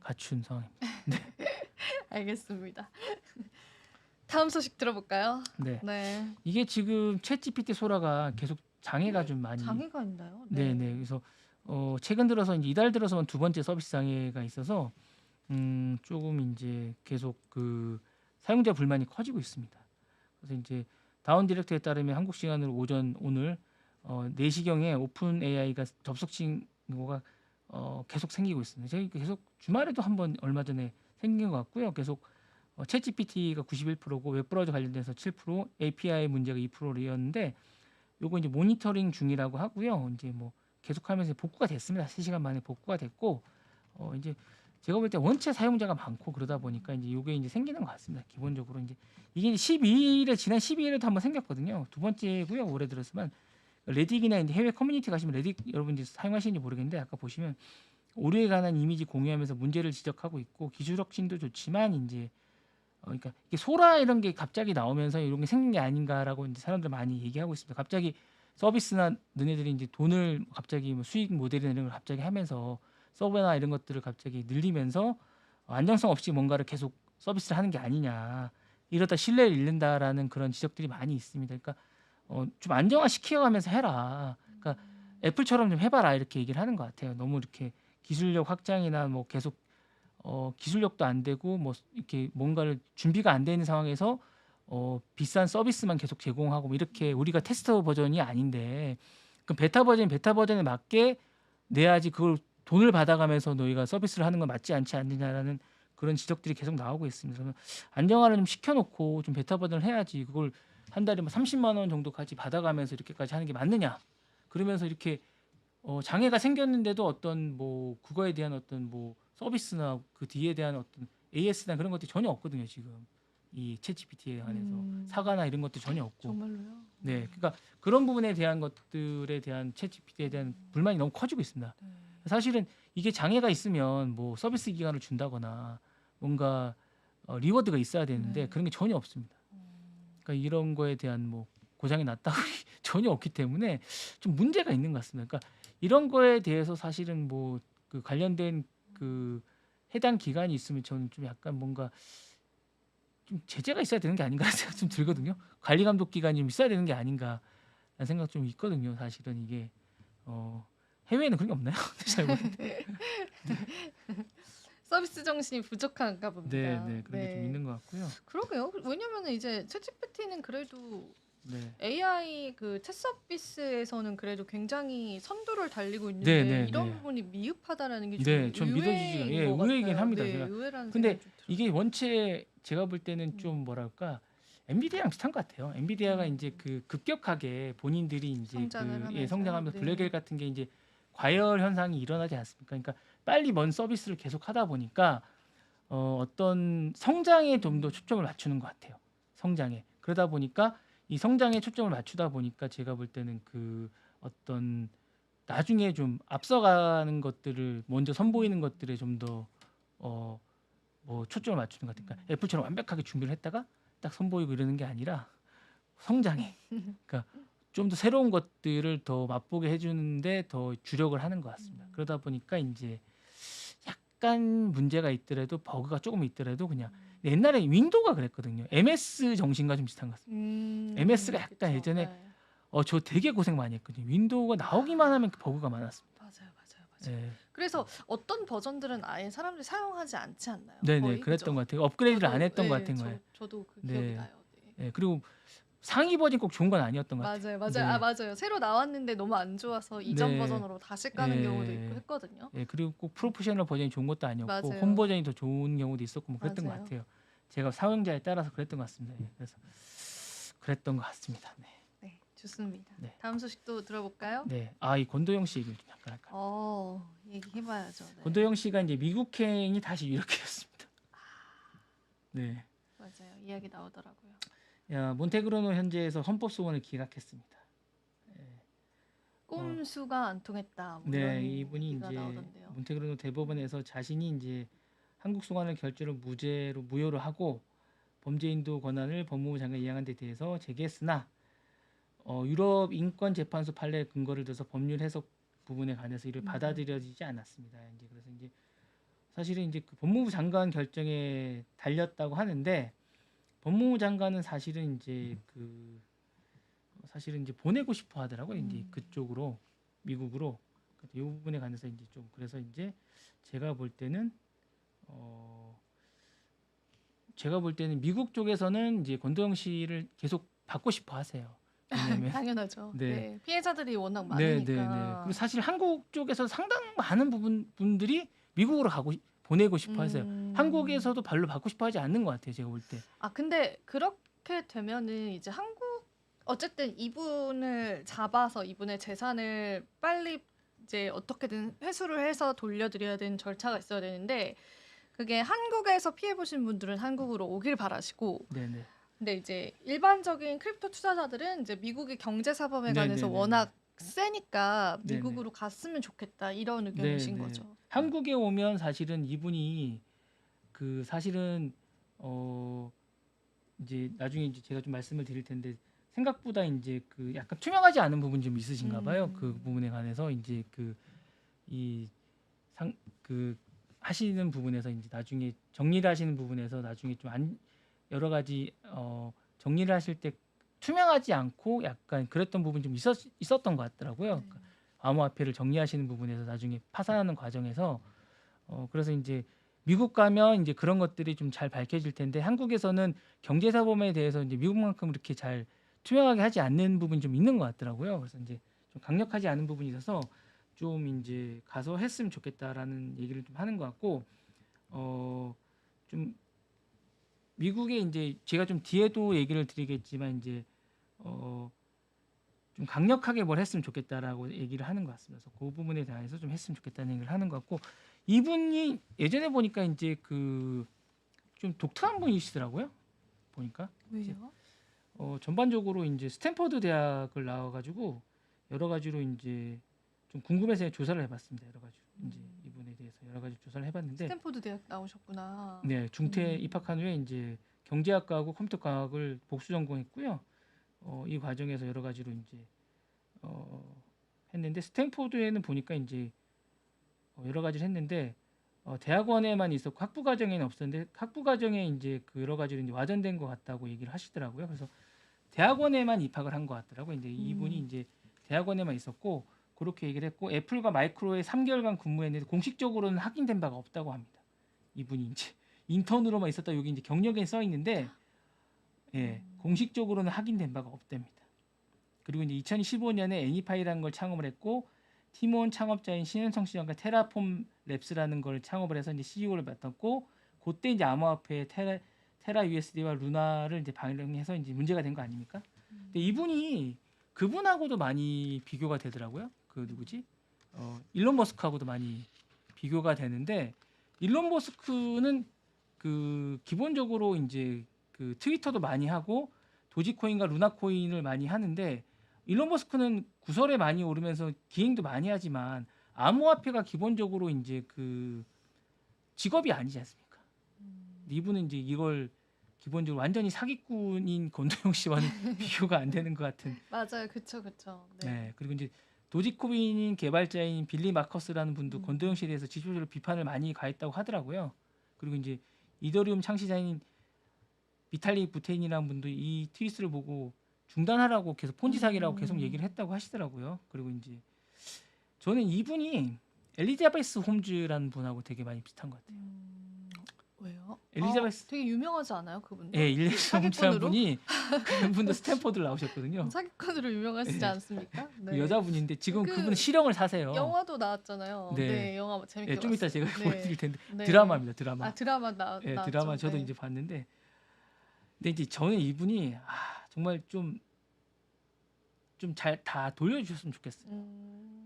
갖춘 상황입니다. 알겠습니다. 다음 소식 들어볼까요? 네. 네. 이게 지금 챗GPT 소라가 계속 장애가 좀 많이 장애가 있나요? 네, 네. 그래서 최근 들어서 이제 이달 들어서만 두 번째 서비스 장애가 있어서 조금 이제 계속 그 사용자 불만이 커지고 있습니다. 그래서 이제 다운 디렉트에 따르면 한국 시간으로 오전 오늘 4시경에 오픈 AI가 접속 신고가 계속 생기고 있습니다. 저희 계속 주말에도 한번 얼마 전에 생긴 것 같고요. 계속 챗 GPT가 91%고 웹브라우저 관련돼서 7%, API 문제가 2%였는데 요거 이제 모니터링 중이라고 하고요. 이제 뭐 계속하면서 복구가 됐습니다. 3시간 만에 복구가 됐고 이제 제가 볼 때 원체 사용자가 많고 그러다 보니까 이제 요게 이제 생기는 것 같습니다. 기본적으로 이제 이게 12일에 지난 12일에도 한번 생겼거든요. 두 번째고요. 올해 들었지만 레딧이나 이제 해외 커뮤니티 가시면 레딧 여러분 이제 사용하시는지 모르겠는데 아까 보시면 오류에 관한 이미지 공유하면서 문제를 지적하고 있고 기술 혁신도 좋지만 이제 그러니까 이게 소라 이런 게 갑자기 나오면서 이런 게 생긴 게 아닌가라고 이제 사람들 많이 얘기하고 있습니다. 갑자기 서비스나 너네들이 이제 돈을 갑자기 뭐 수익 모델이나 이런 걸 갑자기 하면서 서버나 이런 것들을 갑자기 늘리면서 안정성 없이 뭔가를 계속 서비스를 하는 게 아니냐. 이러다 신뢰를 잃는다라는 그런 지적들이 많이 있습니다. 그러니까 좀 안정화 시켜가면서 해라. 그러니까 애플처럼 좀 해봐라 이렇게 얘기를 하는 것 같아요. 너무 이렇게 기술력 확장이나 뭐 계속 기술력도 안 되고 뭐 이렇게 뭔가를 준비가 안 돼 있는 상황에서 비싼 서비스만 계속 제공하고 뭐 이렇게 우리가 테스트 버전이 아닌데 그럼 베타 버전에 맞게 내야지 그걸 돈을 받아가면서 너희가 서비스를 하는 건 맞지 않지 않느냐라는 그런 지적들이 계속 나오고 있습니다. 그래서 안정화를 좀 시켜놓고 좀 베타 버전을 해야지 그걸 한 달에 뭐 30만 원 정도까지 받아가면서 이렇게까지 하는 게 맞느냐? 그러면서 이렇게 장애가 생겼는데도 어떤 뭐 그거에 대한 어떤 뭐 서비스나 그 뒤에 대한 어떤 AS나 그런 것들이 전혀 없거든요. 지금 이 챗GPT에 관해서 사과나 이런 것도 전혀 없고. 정말로요? 네, 그러니까 그런 부분에 대한 것들에 대한 챗GPT에 대한 불만이 너무 커지고 있습니다. 네. 사실은 이게 장애가 있으면 뭐 서비스 기간을 준다거나 뭔가 리워드가 있어야 되는데 네. 그런 게 전혀 없습니다. 그러니까 이런 거에 대한 뭐 고장이 났다고 전혀 없기 때문에 좀 문제가 있는 것 같습니다. 그러니까 이런 거에 대해서 사실은 뭐 그 관련된 그 해당 기관이 있으면 저는 좀 약간 뭔가 좀 제재가 있어야 되는 게 아닌가 생각 좀 들거든요. 관리 감독 기관이 좀 있어야 되는 게 아닌가라는 생각 좀 있거든요. 사실은 이게 해외에는 그런 게 없나요? 잘 모르겠는데. 서비스 정신이 부족한가 봅니다. 네, 네 그런 게 좀 있는 것 같고요. 그러게요. 왜냐면 이제 챗GPT는 그래도 네, AI 그 챗 서비스에서는 그래도 굉장히 선두를 달리고 네, 있는데 네, 이런 네. 부분이 미흡하다라는 게 네, 좀 전 믿어지지가 의외인 예, 것 의외이긴 같아요. 합니다. 네, 제가. 의외라는 근데 생각이 좀 들어요. 이게 원체 제가 볼 때는 좀 뭐랄까 엔비디아랑 비슷한 것 같아요. 엔비디아가 이제 그 급격하게 본인들이 이제 성장을 그 하면서요? 성장하면서 네. 블랙엘 같은 게 이제 과열 현상이 일어나지 않습니까? 그러니까 빨리 먼 서비스를 계속 하다 보니까 어떤 성장에 좀 더 초점을 맞추는 것 같아요. 성장에. 그러다 보니까 이 성장에 초점을 맞추다 보니까 제가 볼 때는 그 어떤 나중에 좀 앞서가는 것들을 먼저 선보이는 것들에 좀 더 뭐 초점을 맞추는 것 같아요. 그러니까 애플처럼 완벽하게 준비를 했다가 딱 선보이고 이러는 게 아니라 성장해. 그러니까 좀 더 새로운 것들을 더 맛보게 해주는데 더 주력을 하는 것 같습니다. 그러다 보니까 이제 약간 문제가 있더라도 버그가 조금 있더라도 그냥 옛날에 윈도우가 그랬거든요. MS 정신과 좀 비슷한 것 같습니다. MS가 약간 그쵸. 예전에 네. 저 되게 고생 많이 했거든요. 윈도우가 나오기만 하면 버그가 많았습니다. 맞아요. 예. 그래서 어떤 버전들은 아예 사람들이 사용하지 않지 않나요? 네네, 거의 그랬던 그죠? 것 같아요. 업그레이드를 안 저도 했던 것 예, 같은 거예요. 저도 그 기억이 네, 나요. 네. 네, 그리고 상위 버전 꼭 좋은 건 아니었던 것 같아요. 맞아요, 맞아요. 아 네, 맞아요. 새로 나왔는데 너무 안 좋아서 이전 네, 버전으로 다시 까는 경우도 있고 예, 했거든요. 예, 그리고 꼭 프로페셔널 버전이 좋은 것도 아니었고 홈 맞아요, 버전이 더 좋은 경우도 있었고 뭐 그랬던 것 맞아요. 같아요. 제가 사용자에 따라서 그랬던 것 같습니다. 예, 그래서 그랬던 것 같습니다. 네, 네, 좋습니다. 네, 다음 소식도 들어볼까요? 네. 이 권도영 씨 얘기를 좀 잠깐 할까요? 얘기해봐야죠. 네, 권도영 씨가 이제 미국행이 다시 유력해졌습니다. 네, 맞아요. 이야기 나오더라고요. 몬테그로노 현지에서 헌법 소원을 기각했습니다. 어, 꼼수가 안 통했다. 뭐 네, 이런 이분이 얘기가 이제 나오던데요. 몬테그로노 대법원에서 자신이 이제 한국 송환을 결주로 무죄로 무효로 하고 범죄인도 권한을 법무부 장관이 이양한 데 대해서 제기했으나 유럽 인권 재판소 판례 근거를 들어서 법률 해석 부분에 관해서 이를 받아들여지지 않았습니다. 이제 그래서 이제 사실은 이제 그 법무부 장관 결정에 달렸다고 하는데 법무부 장관은 사실은 이제 보내고 싶어 하더라고요. 이제 그쪽으로 미국으로 이 부분에 관해서 이제 좀 그래서 이제 제가 볼 때는 미국 쪽에서는 이제 권도영 씨를 계속 받고 싶어 하세요. 왜냐면 당연하죠. 네, 네, 피해자들이 워낙 네, 네, 네. 그리고 많으니까. 사실 한국 쪽에서 상당 많은 분들이 미국으로 보내고 싶어 하세요. 한국에서도 별로 받고 싶어 하지 않는 것 같아요. 제가 볼 때. 근데 그렇게 되면은 이제 어쨌든 이분을 잡아서 이분의 재산을 빨리 이제 어떻게든 회수를 해서 돌려드려야 되는 절차가 있어야 되는데 그게 한국에서 피해 보신 분들은 한국으로 오길 바라시고 네, 네, 근데 이제 일반적인 크립토 투자자들은 이제 미국의 경제 사범에 네, 관해서 네, 네, 네, 워낙 세니까 네, 네, 미국으로 갔으면 좋겠다 이런 네, 의견이신 네. 거죠. 한국에 오면 사실은 이분이 사실은 이제 나중에 이제 제가 좀 말씀을 드릴 텐데 생각보다 이제 약간 투명하지 않은 부분이 좀 있으신가 봐요. 그 부분에 관해서 이제 이상그 하시는 부분에서 이제 나중에 정리를 하시는 부분에서 나중에 좀 여러 가지 정리를 하실 때 투명하지 않고 약간 그랬던 부분이 좀 있었던 것 같더라고요. 네. 그러니까 암호화폐를 정리하시는 부분에서 나중에 파산하는 과정에서 그래서 이제 미국 가면 이제 그런 것들이 좀 잘 밝혀질 텐데 한국에서는 경제사범에 대해서 이제 미국만큼 그렇게 잘 투명하게 하지 않는 부분이 좀 있는 것 같더라고요. 그래서 이제 좀 강력하지 않은 부분이 있어서 좀 이제 가서 했으면 좋겠다라는 얘기를 좀 하는 것 같고 좀 미국에 이제 제가 좀 뒤에도 얘기를 드리겠지만 이제 좀 강력하게 뭘 했으면 좋겠다라고 얘기를 하는 것 같습니다. 그래서 그 부분에 대해서 좀 했으면 좋겠다는 얘기를 하는 것 같고 이분이 예전에 보니까 이제 좀 독특한 분이시더라고요. 보니까 왜요? 전반적으로 이제 스탠퍼드 대학을 나와가지고 여러 가지로 이제 좀 궁금해서 조사를 해봤습니다. 여러 가지로 이제 이분에 대해서 여러 가지 조사를 해봤는데 스탠포드 대학 나오셨구나. 네, 중퇴 입학한 후에 이제 경제학과하고 컴퓨터과학을 복수 전공했고요. 이 과정에서 여러 가지로 이제 했는데 스탠포드에는 보니까 이제 여러 가지를 했는데 대학원에만 있었고 학부 과정에는 없었는데 학부 과정에 이제 여러 가지로 이제 와전된 것 같다고 얘기를 하시더라고요. 그래서 대학원에만 입학을 한 것 같더라고요. 이제 이분이 이제 대학원에만 있었고 그렇게 얘기를 했고 애플과 마이크로에 3개월간 근무했는데 공식적으로는 확인된 바가 없다고 합니다. 이분이 이제 인턴으로만 있었다 여기 이제 경력에 써 있는데 공식적으로는 확인된 바가 없답니다. 그리고 이제 2015년에 애니파이라는 걸 창업을 했고 티몬 창업자인 신현성 씨와 테라폼 랩스라는 걸 창업을 해서 이제 CEO를 맡았고 그때 이제 암호화폐 테라 USD와 루나를 이제 방영해서 이제 문제가 된 거 아닙니까? 근데 이분이 그분하고도 많이 비교가 되더라고요. 누구지? 일론 머스크하고도 많이 비교가 되는데 일론 머스크는 기본적으로 이제 트위터도 많이 하고 도지코인과 루나코인을 많이 하는데 일론 머스크는 구설에 많이 오르면서 기행도 많이 하지만 암호화폐가 기본적으로 이제 직업이 아니지 않습니까? 이분은 이제 이걸 기본적으로 완전히 사기꾼인 권도영 씨와는 비교가 안 되는 것 같은. 맞아요, 그쵸, 그쵸. 네. 그리고 이제 도지코인 개발자인 빌리 마커스라는 분도 권도영 씨에 대해서 지속적으로 비판을 많이 가했다고 하더라고요. 그리고 이제 이더리움 창시자인 비탈리 부테인이라는 분도 이 트윗을 보고 중단하라고 계속 폰지 사기라고 계속 얘기를 했다고 하시더라고요. 그리고 이제 저는 이분이 엘리자베스 홈즈라는 분하고 되게 많이 비슷한 것 같아요. 왜요? 엘리자베스 되게 유명하지 않아요, 그분도? 예, 엘리자베스 홈즈라는 사기꾼으로? 분이 그분도 스탠퍼드를 나오셨거든요. 사기꾼으로 유명하시지 예. 않습니까? 그 네. 여자분인데 지금 그 그분은 실형을 사세요. 영화도 나왔잖아요. 네. 네, 영화 재밌게 예, 좀 이따 봤어요. 제가 네. 보여드릴 텐데 네. 드라마입니다. 드라마. 아, 드라마 예, 나왔죠. 드라마 저도 네. 이제 봤는데 근데 이제 저는 이분이 정말 좀 잘 다 돌려주셨으면 좋겠어요.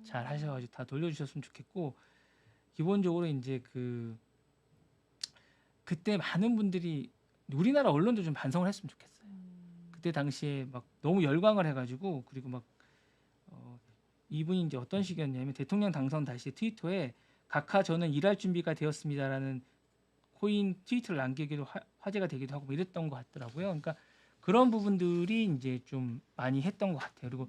잘 하셔가지고 다 돌려주셨으면 좋겠고 기본적으로 이제 그때 많은 분들이 우리나라 언론도 좀 반성을 했으면 좋겠어요. 그때 당시에 막 너무 열광을 해가지고 그리고 막 이분이 이제 어떤 식이었냐면 대통령 당선 당시 트위터에 각하 저는 일할 준비가 되었습니다라는 코인 트위터를 남기기도 화제가 되기도 하고 뭐 이랬던 것 같더라고요. 그러니까 그런 부분들이 이제 좀 많이 했던 것 같아요. 그리고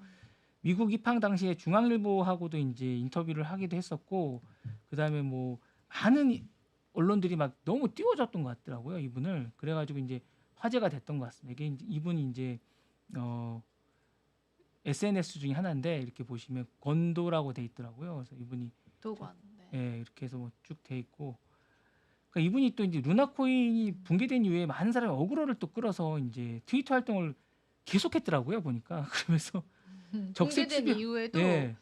미국 입항 당시에 중앙일보하고도 이제 인터뷰를 하기도 했었고 그다음에 뭐 많은 언론들이 막 너무 띄워줬던 것 같더라고요. 이분을 그래가지고 이제 화제가 됐던 것 같습니다. 이게 이분이 이제 SNS 중에 하나인데 이렇게 보시면 권도라고 돼 있더라고요. 그래서 이분이 도관. 네. 예, 이렇게 해서 뭐 쭉 돼 있고 그러니까 이분이 또 이제 루나 코인이 붕괴된 이후에 많은 사람이 어그로를 또 끌어서 이제 트위터 활동을 계속했더라고요. 보니까 그러면서 적색 공개된 수비가 이후에도 예,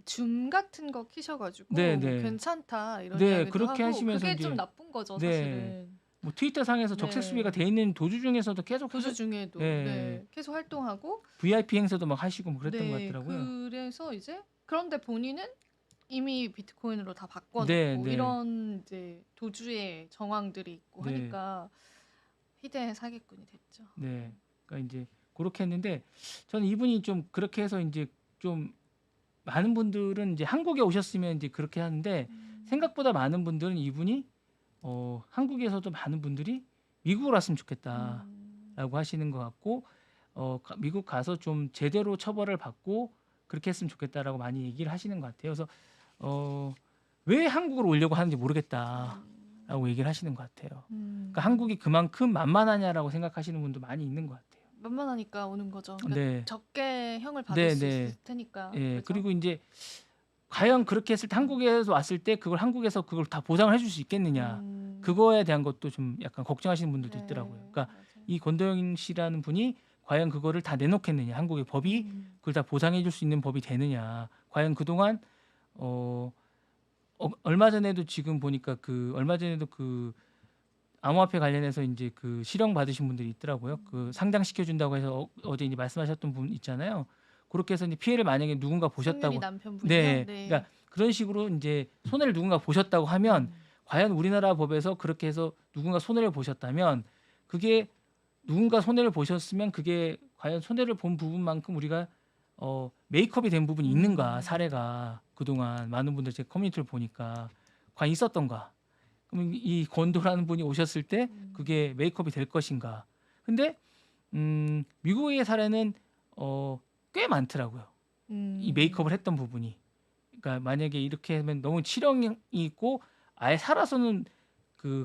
줌 같은 거 키셔가지고 네, 뭐 네. 괜찮다 이런 네, 이야기도 그렇게 하고 하시면서 그게 이제 좀 나쁜 거죠, 네. 사실은. 뭐 트위터 상에서 적색 네. 수비가 돼 있는 도주 중에서도 계속 도주 중에도 예, 네, 계속 활동하고 VIP 행사도 막 하시고 뭐 그랬던 것 네, 같더라고요. 그래서 이제 그런데 본인은 이미 비트코인으로 다 바꿔놓고 네, 네. 이런 이제 도주의 정황들이 있고 네. 하니까 희대의 사기꾼이 됐죠. 네. 그러니까 이제 그렇게 했는데 저는 이분이 좀 그렇게 해서 이제 좀 많은 분들은 이제 한국에 오셨으면 이제 그렇게 하는데 생각보다 많은 분들은 이분이 한국에서도 많은 분들이 미국으로 왔으면 좋겠다라고 하시는 것 같고 미국 가서 좀 제대로 처벌을 받고 그렇게 했으면 좋겠다라고 많이 얘기를 하시는 것 같아요. 그래서 왜 한국으로 오려고 하는지 모르겠다라고 얘기를 하시는 것 같아요. 그러니까 한국이 그만큼 만만하냐라고 생각하시는 분도 많이 있는 것 같아요. 만만하니까 오는 거죠. 그러니까 네. 적게 형을 받을 네, 수 네. 있을 테니까. 예, 그죠? 그리고 이제 과연 그렇게 했을 때 한국에서 왔을 때 그걸 한국에서 그걸 다 보장을 해줄 수 있겠느냐 그거에 대한 것도 좀 약간 걱정하시는 분들도 네, 있더라고요. 그러니까 맞아요. 이 권도영 씨라는 분이 과연 그거를 다 내놓겠느냐 한국의 법이 그걸 다 보장해줄 수 있는 법이 되느냐 과연 그동안 얼마 전에도 지금 보니까 얼마 전에도 암호화폐 관련해서 이제 실형 받으신 분들이 있더라고요. 상장시켜 준다고 해서 어제 이제 말씀하셨던 분 있잖아요. 그렇게 해서 이제 피해를 만약에 누군가 보셨다고 성윤이 남편분이요? 네. 그러니까 그런 식으로 이제 손해를 누군가 보셨다고 하면 과연 우리나라 법에서 그렇게 해서 누군가 손해를 보셨다면 그게 누군가 손해를 보셨으면 그게 과연 손해를 본 부분만큼 우리가 메이크업이 된 부분이 있는가 사례가 그동안 많은 분들 제 커뮤니티를 보니까 과연 있었던가 그럼 이 권도라는 분이 오셨을 때 그게 메이크업이 될 것인가 근데 미국의 사례는 꽤 많더라고요 이 메이크업을 했던 부분이 그러니까 만약에 이렇게 하면 너무 치령이 있고 아예 살아서는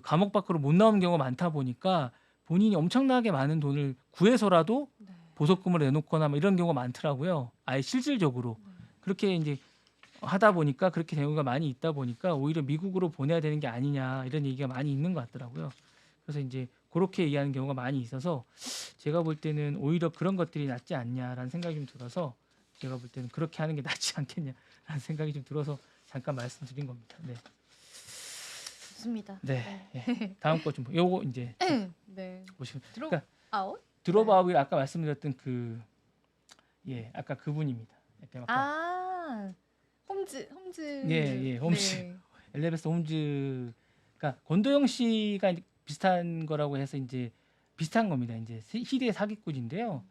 감옥 밖으로 못 나오는 경우가 많다 보니까 본인이 엄청나게 많은 돈을 구해서라도 네. 보석금을 내놓거나 뭐 이런 경우가 많더라고요. 아예 실질적으로 그렇게 이제 하다 보니까 그렇게 경우가 많이 있다 보니까 오히려 미국으로 보내야 되는 게 아니냐 이런 얘기가 많이 있는 것 같더라고요. 그래서 이제 그렇게 얘기하는 경우가 많이 있어서 제가 볼 때는 오히려 그런 것들이 낫지 않냐라는 생각이 좀 들어서 제가 볼 때는 그렇게 하는 게 낫지 않겠냐라는 생각이 좀 들어서 잠깐 말씀드린 겁니다. 네. 좋습니다. 네. 예. 다음 거 좀 요거 이제 네. 보시면 드롭 그러니까 아웃? 드롭아웃이 아까 말씀드렸던 아까 그분입니다. 약간 홈즈. 예, 홈즈. 네. 엘리베스 홈즈 그러니까 권도영 씨가 이제 비슷한 거라고 해서 이제 비슷한 겁니다. 이제 희대의 사기꾼인데요.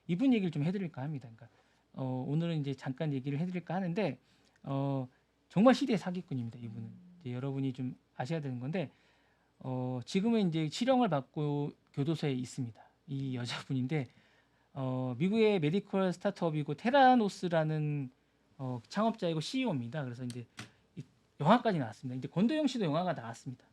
이분 얘기를 좀 해드릴까 합니다. 그러니까 오늘은 이제 잠깐 얘기를 해드릴까 하는데 정말 희대의 사기꾼입니다. 이분은 이제 여러분이 좀 아셔야 되는 건데 지금은 이제 실형을 받고 교도소에 있습니다. 이 여자분인데 미국의 메디컬 스타트업이고 테라노스라는 창업자이고 CEO입니다. 그래서 이제 영화까지 나왔습니다. 이제 권도영 씨도 영화가 나왔습니다.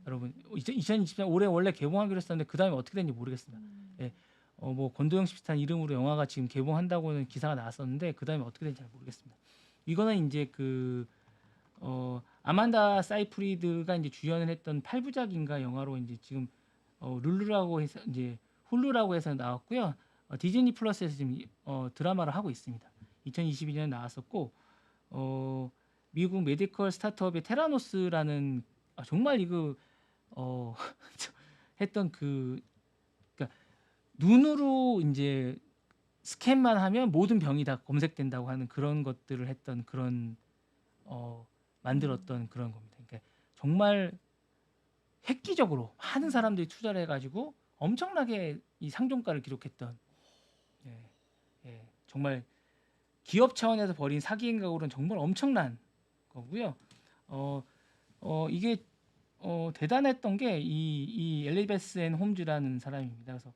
여러분 2023년 올해 원래 개봉하기로 했었는데 그 다음에 어떻게 됐는지 모르겠습니다. 예, 뭐 권도영 씨 비슷한 이름으로 영화가 지금 개봉한다고는 기사가 나왔었는데 그 다음에 어떻게 된지 잘 모르겠습니다. 이거는 이제 아만다 사이프리드가 이제 주연을 했던 8부작인가 영화로 이제 지금 룰루라고 해서 이제 훌루라고 해서 나왔고요. 디즈니 플러스에서 지금 드라마를 하고 있습니다. 2022년에 나왔었고 미국 메디컬 스타트업의 테라노스라는 정말 이거 했던 그러니까 눈으로 이제 스캔만 하면 모든 병이 다 검색된다고 하는 그런 것들을 했던 그런 만들었던 그런 겁니다. 그러니까 정말 획기적으로 많은 사람들이 투자를 해가지고 엄청나게 이 상종가를 기록했던 예, 정말 기업 차원에서 벌인 사기 행각으로는 정말 엄청난 거고요. 이게 대단했던 게 이 엘리베스 앤 홈즈라는 사람입니다. 그래서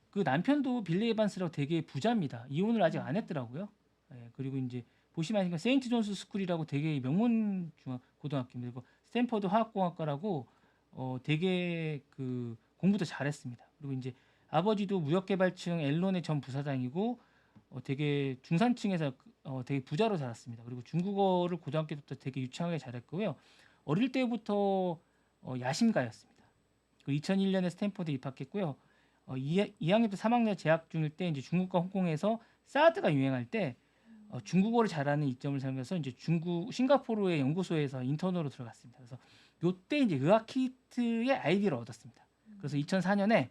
그 남편도 빌리 에반스라고 되게 부자입니다. 이혼을 아직 안 했더라고요. 그리고 이제 보시면 아시겠지만 세인트 존스 스쿨이라고 되게 명문 고등학교입니다. 그리고 스탠퍼드 화학공학과라고 되게 그 공부도 잘했습니다. 그리고 이제 아버지도 무역개발청 앨론의 전 부사장이고 되게 중산층에서 되게 부자로 자랐습니다. 그리고 중국어를 고등학교 때부터 되게 유창하게 잘했고요. 어릴 때부터 야심가였습니다. 2001년에 스탠퍼드에 입학했고요. 2학년 때 3학년 재학 중일 때 이제 중국과 홍콩에서 사드가 유행할 때 중국어를 잘하는 이점을 살면서 이제 싱가포르의 연구소에서 인턴으로 들어갔습니다. 그래서 요때 이제 의학 키트의 아이디어를 얻었습니다. 그래서 2004년에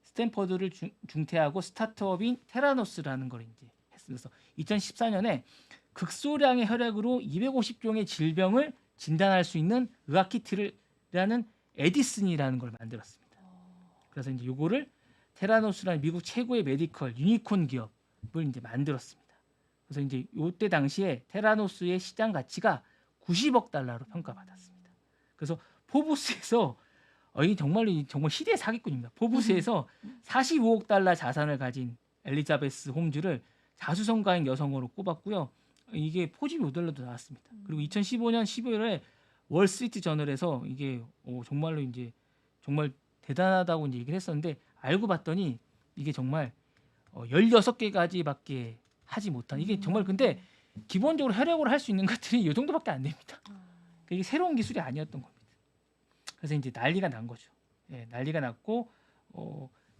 스탠퍼드를 중퇴하고 스타트업인 테라노스라는 걸 이제 했습니다. 그래서 2014년에 극소량의 혈액으로 250종의 질병을 진단할 수 있는 의학 키트라는 에디슨이라는 걸 만들었습니다. 그래서 이제 요거를 테라노스라는 미국 최고의 메디컬 유니콘 기업을 이제 만들었습니다. 그래서 이제 요때 당시에 테라노스의 시장 가치가 90억 달러로 평가받았습니다. 그래서 포브스에서 이게 정말 시대 사기꾼입니다. 포브스에서 45억 달러 자산을 가진 엘리자베스 홈즈를 자수성가인 여성으로 꼽았고요. 이게 포지 모델로도 나왔습니다. 그리고 2015년 15일에 월스트리트 저널에서 이게 정말로 이제 정말 대단하다고 이제 얘기를 했었는데 알고 봤더니 이게 정말 16개까지밖에 하지 못한 이게 정말 근데 기본적으로 혈액으로 할 수 있는 것들이 이 정도밖에 안 됩니다. 이게 새로운 기술이 아니었던 겁니다. 그래서 이제 난리가 난 거죠. 난리가 났고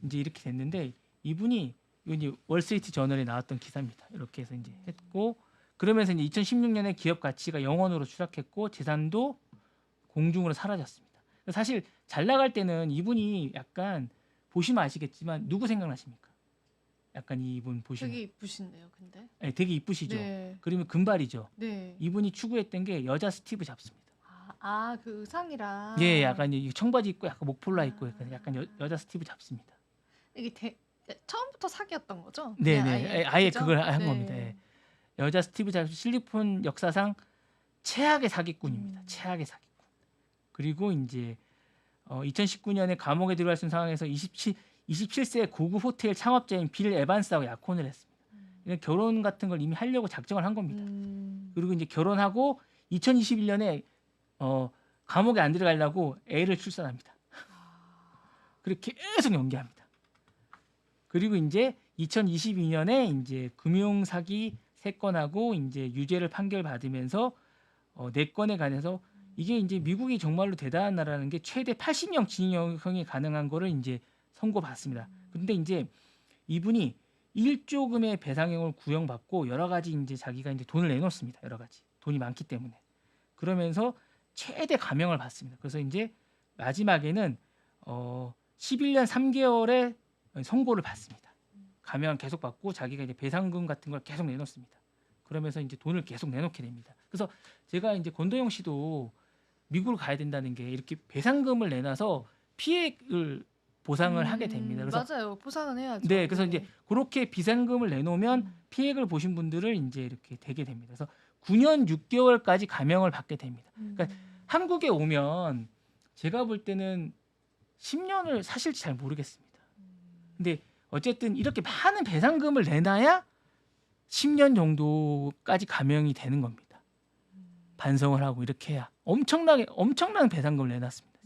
이제 이렇게 됐는데 이분이 이제 월스트리트 저널에 나왔던 기사입니다. 이렇게 해서 이제 했고 그러면서 이제 2016년에 기업 가치가 0원으로 추락했고 재산도 공중으로 사라졌습니다. 사실 잘 나갈 때는 이분이 약간 보시면 아시겠지만 누구 생각나십니까? 약간 이분 보시면 되게 이쁘신데요, 근데. 네, 되게 이쁘시죠. 네. 그러면 금발이죠. 네. 이분이 추구했던 게 여자 스티브 잡스입니다. 그 의상이랑. 예, 약간 이 청바지 입고 약간 목폴라 입고 약간 여자 스티브 잡스입니다. 이게 처음부터 사기였던 거죠? 네네, 아예 그죠? 그걸 한 네. 겁니다. 예. 여자 스티브 잡스 실리콘 역사상 최악의 사기꾼입니다. 최악의 사기꾼. 그리고 이제 2019년에 감옥에 들어갈 수 있는 상황에서 27세 고급 호텔 창업자인 빌 에반스하고 약혼을 했습니다. 결혼 같은 걸 이미 하려고 작정을 한 겁니다. 그리고 이제 결혼하고 2021년에 감옥에 안 들어가려고 애를 출산합니다. 그리고 계속 연기합니다. 그리고 이제 2022년에 이제 금융 사기 3건하고 이제 유죄를 판결받으면서 4건에 관해서 이게 이제 미국이 정말로 대단한 나라라는 게 최대 80년 징역형이 가능한 거를 이제 선고받습니다. 근데 이제 이분이 1조금의 배상형을 구형받고 여러 가지 이제 자기가 이제 돈을 내놓습니다. 여러 가지 돈이 많기 때문에 그러면서 최대 감형을 받습니다. 그래서 이제 마지막에는 11년 3개월의 선고를 받습니다. 감형을 계속 받고 자기가 이제 배상금 같은 걸 계속 내놓습니다. 그러면서 이제 돈을 계속 내놓게 됩니다. 그래서 제가 이제 권도영 씨도 미국을 가야 된다는 게 이렇게 배상금을 내놔서 피해를 보상을 하게 됩니다. 그래서 맞아요. 보상은 해야죠. 네, 그래서 이제 그렇게 비상금을 내놓으면 피해를 보신 분들을 이제 이렇게 되게 됩니다. 그래서 9년 6개월까지 감형을 받게 됩니다. 그러니까 한국에 오면 제가 볼 때는 10년을 사실 잘 모르겠습니다. 근데 어쨌든 이렇게 많은 배상금을 내놔야 10년 정도까지 감형이 되는 겁니다. 반성을 하고 이렇게 해야 엄청난 배상금을 내놨습니다.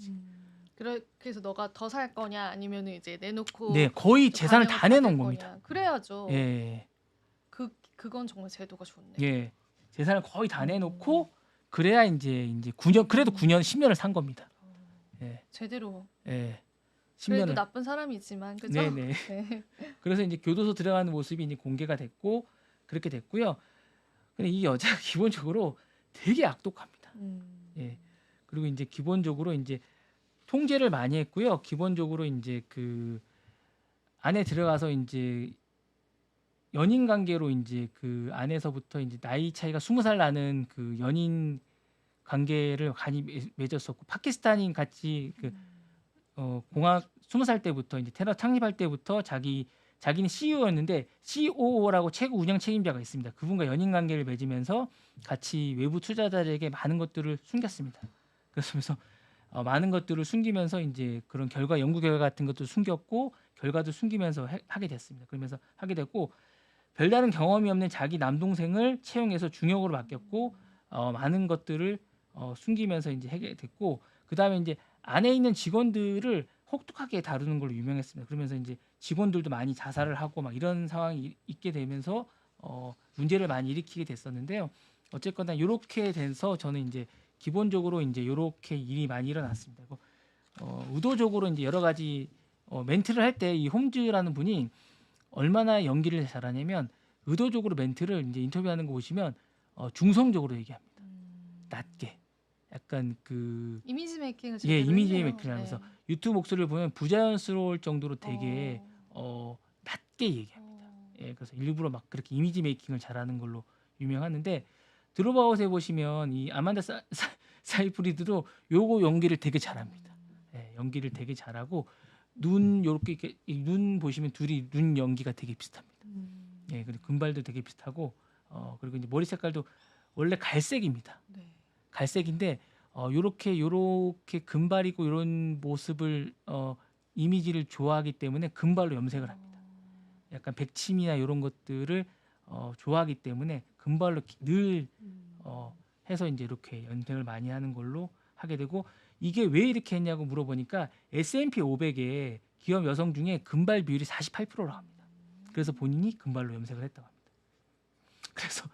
그래서 너가 더 살 거냐 아니면은 이제 내놓고 네, 거의 또 재산을 감형을 다 내놓은 받을 겁니다. 거냐. 그래야죠. 예, 그건 정말 제도가 좋네. 예, 재산을 거의 다 내놓고 그래야 이제 9년 그래도 9년 10년을 산 겁니다. 예. 제대로. 예. 그래도 10년을. 나쁜 사람이지만 그죠? 네네. 네. 그래서 이제 교도소 들어가는 모습이 이제 공개가 됐고 그렇게 됐고요. 근데 이 여자가 기본적으로 되게 악독합니다. 예. 그리고 이제 기본적으로 이제 통제를 많이 했고요. 기본적으로 이제 그 안에 들어가서 이제 연인 관계로 이제 그 안에서부터 이제 나이 차이가 20살 나는 그 연인 관계를 많이 맺었었고 파키스탄인 같이 그 공학 20살 때부터 이제 테러 창립할 때부터 자기는 CEO였는데 COO라고 최고 운영 책임자가 있습니다. 그분과 연인 관계를 맺으면서 같이 외부 투자자들에게 많은 것들을 숨겼습니다. 그래서 많은 것들을 숨기면서 이제 그런 연구 결과 같은 것도 숨겼고 결과도 숨기면서 하게 됐습니다. 그러면서 하게 됐고 별다른 경험이 없는 자기 남동생을 채용해서 중역으로 맡겼고 많은 것들을 숨기면서 이제 하게 됐고 그 다음에 이제 안에 있는 직원들을 혹독하게 다루는 걸로 유명했습니다. 그러면서 이제 직원들도 많이 자살을 하고 막 이런 상황이 있게 되면서 문제를 많이 일으키게 됐었는데요. 어쨌거나 이렇게 돼서 저는 이제 기본적으로 이제 이렇게 일이 많이 일어났습니다. 의도적으로 이제 여러 가지 멘트를 할 때 이 홈즈라는 분이 얼마나 연기를 잘하냐면 의도적으로 멘트를 이제 인터뷰하는 거 보시면 중성적으로 얘기합니다. 낮게. 약간 그 이미지 메이킹을 예, 제대로 이미지 했네요. 메이킹을 하면서 네. 유튜브 목소리를 보면 부자연스러울 정도로 되게 낮게 얘기합니다. 예, 그래서 일부러 막 그렇게 이미지 메이킹을 잘하는 걸로 유명하는데 드로바웃에 보시면 이 아만다 사이프리드도 요거 연기를 되게 잘합니다. 예, 연기를 되게 잘하고 눈 요렇게 눈 보시면 둘이 눈 연기가 되게 비슷합니다. 예, 그리고 금발도 되게 비슷하고 그리고 이제 머리 색깔도 원래 갈색입니다. 네. 갈색인데 요렇게 금발이고 이런 모습을 이미지를 좋아하기 때문에 금발로 염색을 합니다. 약간 백침이나 이런 것들을 좋아하기 때문에 금발로 늘 해서 이제 이렇게 염색을 많이 하는 걸로 하게 되고 이게 왜 이렇게 했냐고 물어보니까 S&P 500의 기업 여성 중에 금발 비율이 48%라고 합니다. 그래서 본인이 금발로 염색을 했다고 합니다. 그래서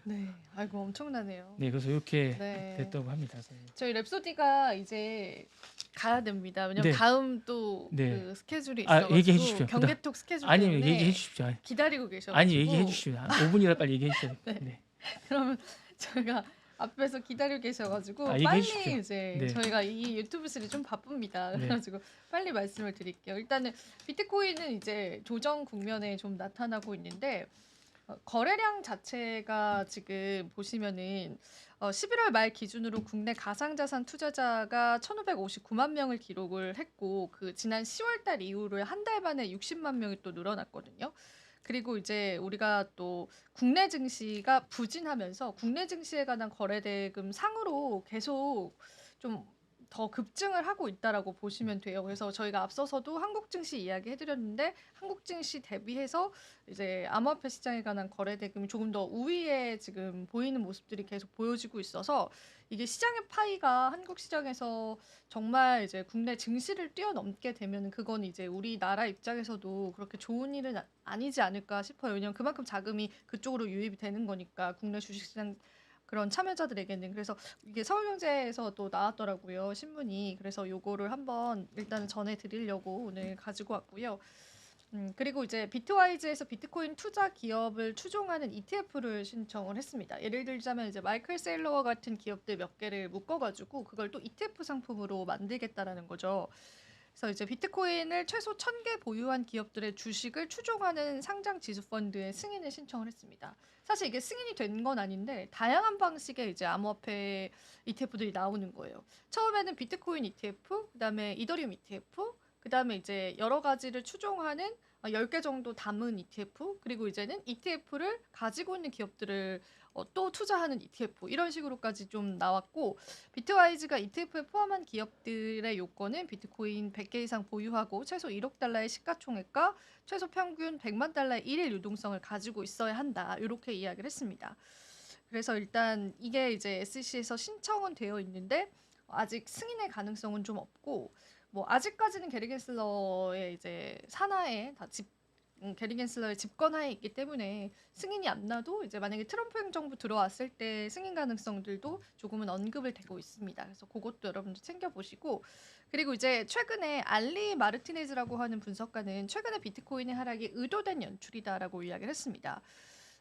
네. 아이고 엄청나네요. 네, 그래서 이렇게 네. 됐다고 합니다. 저희 랩소디가 이제 가야 됩니다. 왜냐면 네. 다음 또 네. 그 스케줄이 아, 있어가지고 얘기해 주십시오. 경계톡 스케줄 아니요, 때문에 얘기해 주십시오. 기다리고 계셔가지고 아니, 얘기해 주십시오. 5분이라 빨리 얘기해 주세요. 네. 네. 그러면 저희가 앞에서 기다리고 계셔가지고 얘기해 빨리 주십시오. 이제 네. 저희가 이 유튜브 시리 좀 바쁩니다. 네. 그래가지고 빨리 말씀을 드릴게요. 일단은 비트코인은 이제 조정 국면에 좀 나타나고 있는데 거래량 자체가 지금 보시면은 11월 말 기준으로 국내 가상자산 투자자가 1,559만 명을 기록을 했고 그 지난 10월 달 이후로 한 달 만에 60만 명이 또 늘어났거든요. 그리고 이제 우리가 또 국내 증시가 부진하면서 국내 증시에 관한 거래 대금 상으로 계속 좀 더 급증을 하고 있다라고 보시면 돼요. 그래서 저희가 앞서서도 한국 증시 이야기 해드렸는데 한국 증시 대비해서 이제 암호화폐 시장에 관한 거래 대금이 조금 더 우위에 지금 보이는 모습들이 계속 보여지고 있어서 이게 시장의 파이가 한국 시장에서 정말 이제 국내 증시를 뛰어넘게 되면 그건 이제 우리나라 입장에서도 그렇게 좋은 일은 아니지 않을까 싶어요. 왜냐하면 그만큼 자금이 그쪽으로 유입이 되는 거니까 국내 주식시장 그런 참여자들에게는. 그래서 이게 서울경제에서 또 나왔더라고요, 신문이. 그래서 요거를 한번 일단은 전해드리려고 오늘 가지고 왔고요. 그리고 이제 비트와이즈에서 비트코인 투자 기업을 추종하는 ETF를 신청을 했습니다. 예를 들자면 이제 마이클 세일러와 같은 기업들 몇 개를 묶어가지고 그걸 또 ETF 상품으로 만들겠다라는 거죠. 그래서 이제 비트코인을 최소 1,000개 보유한 기업들의 주식을 추종하는 상장 지수 펀드에 승인을 신청을 했습니다. 사실 이게 승인이 된 건 아닌데 다양한 방식의 이제 암호화폐 ETF들이 나오는 거예요. 처음에는 비트코인 ETF, 그다음에 이더리움 ETF, 그다음에 이제 여러 가지를 추종하는 10개 정도 담은 ETF, 그리고 이제는 ETF를 가지고 있는 기업들을 또 투자하는 ETF 이런 식으로까지 좀 나왔고 비트와이즈가 ETF에 포함한 기업들의 요건은 비트코인 100개 이상 보유하고 최소 1억 달러의 시가총액과 최소 평균 100만 달러의 일일 유동성을 가지고 있어야 한다. 이렇게 이야기를 했습니다. 그래서 일단 이게 이제 SEC에서 신청은 되어 있는데 아직 승인의 가능성은 좀 없고 뭐 아직까지는 게리 겐슬러의 이제 산하에 다 게리 겐슬러의 집권하에 있기 때문에 승인이 안 나도 이제 만약에 트럼프 행정부 들어왔을 때 승인 가능성들도 조금은 언급을 되고 있습니다. 그래서 그것도 여러분들 챙겨보시고 그리고 이제 최근에 알리 마르티네즈라고 하는 분석가는 최근에 비트코인의 하락이 의도된 연출이다라고 이야기를 했습니다.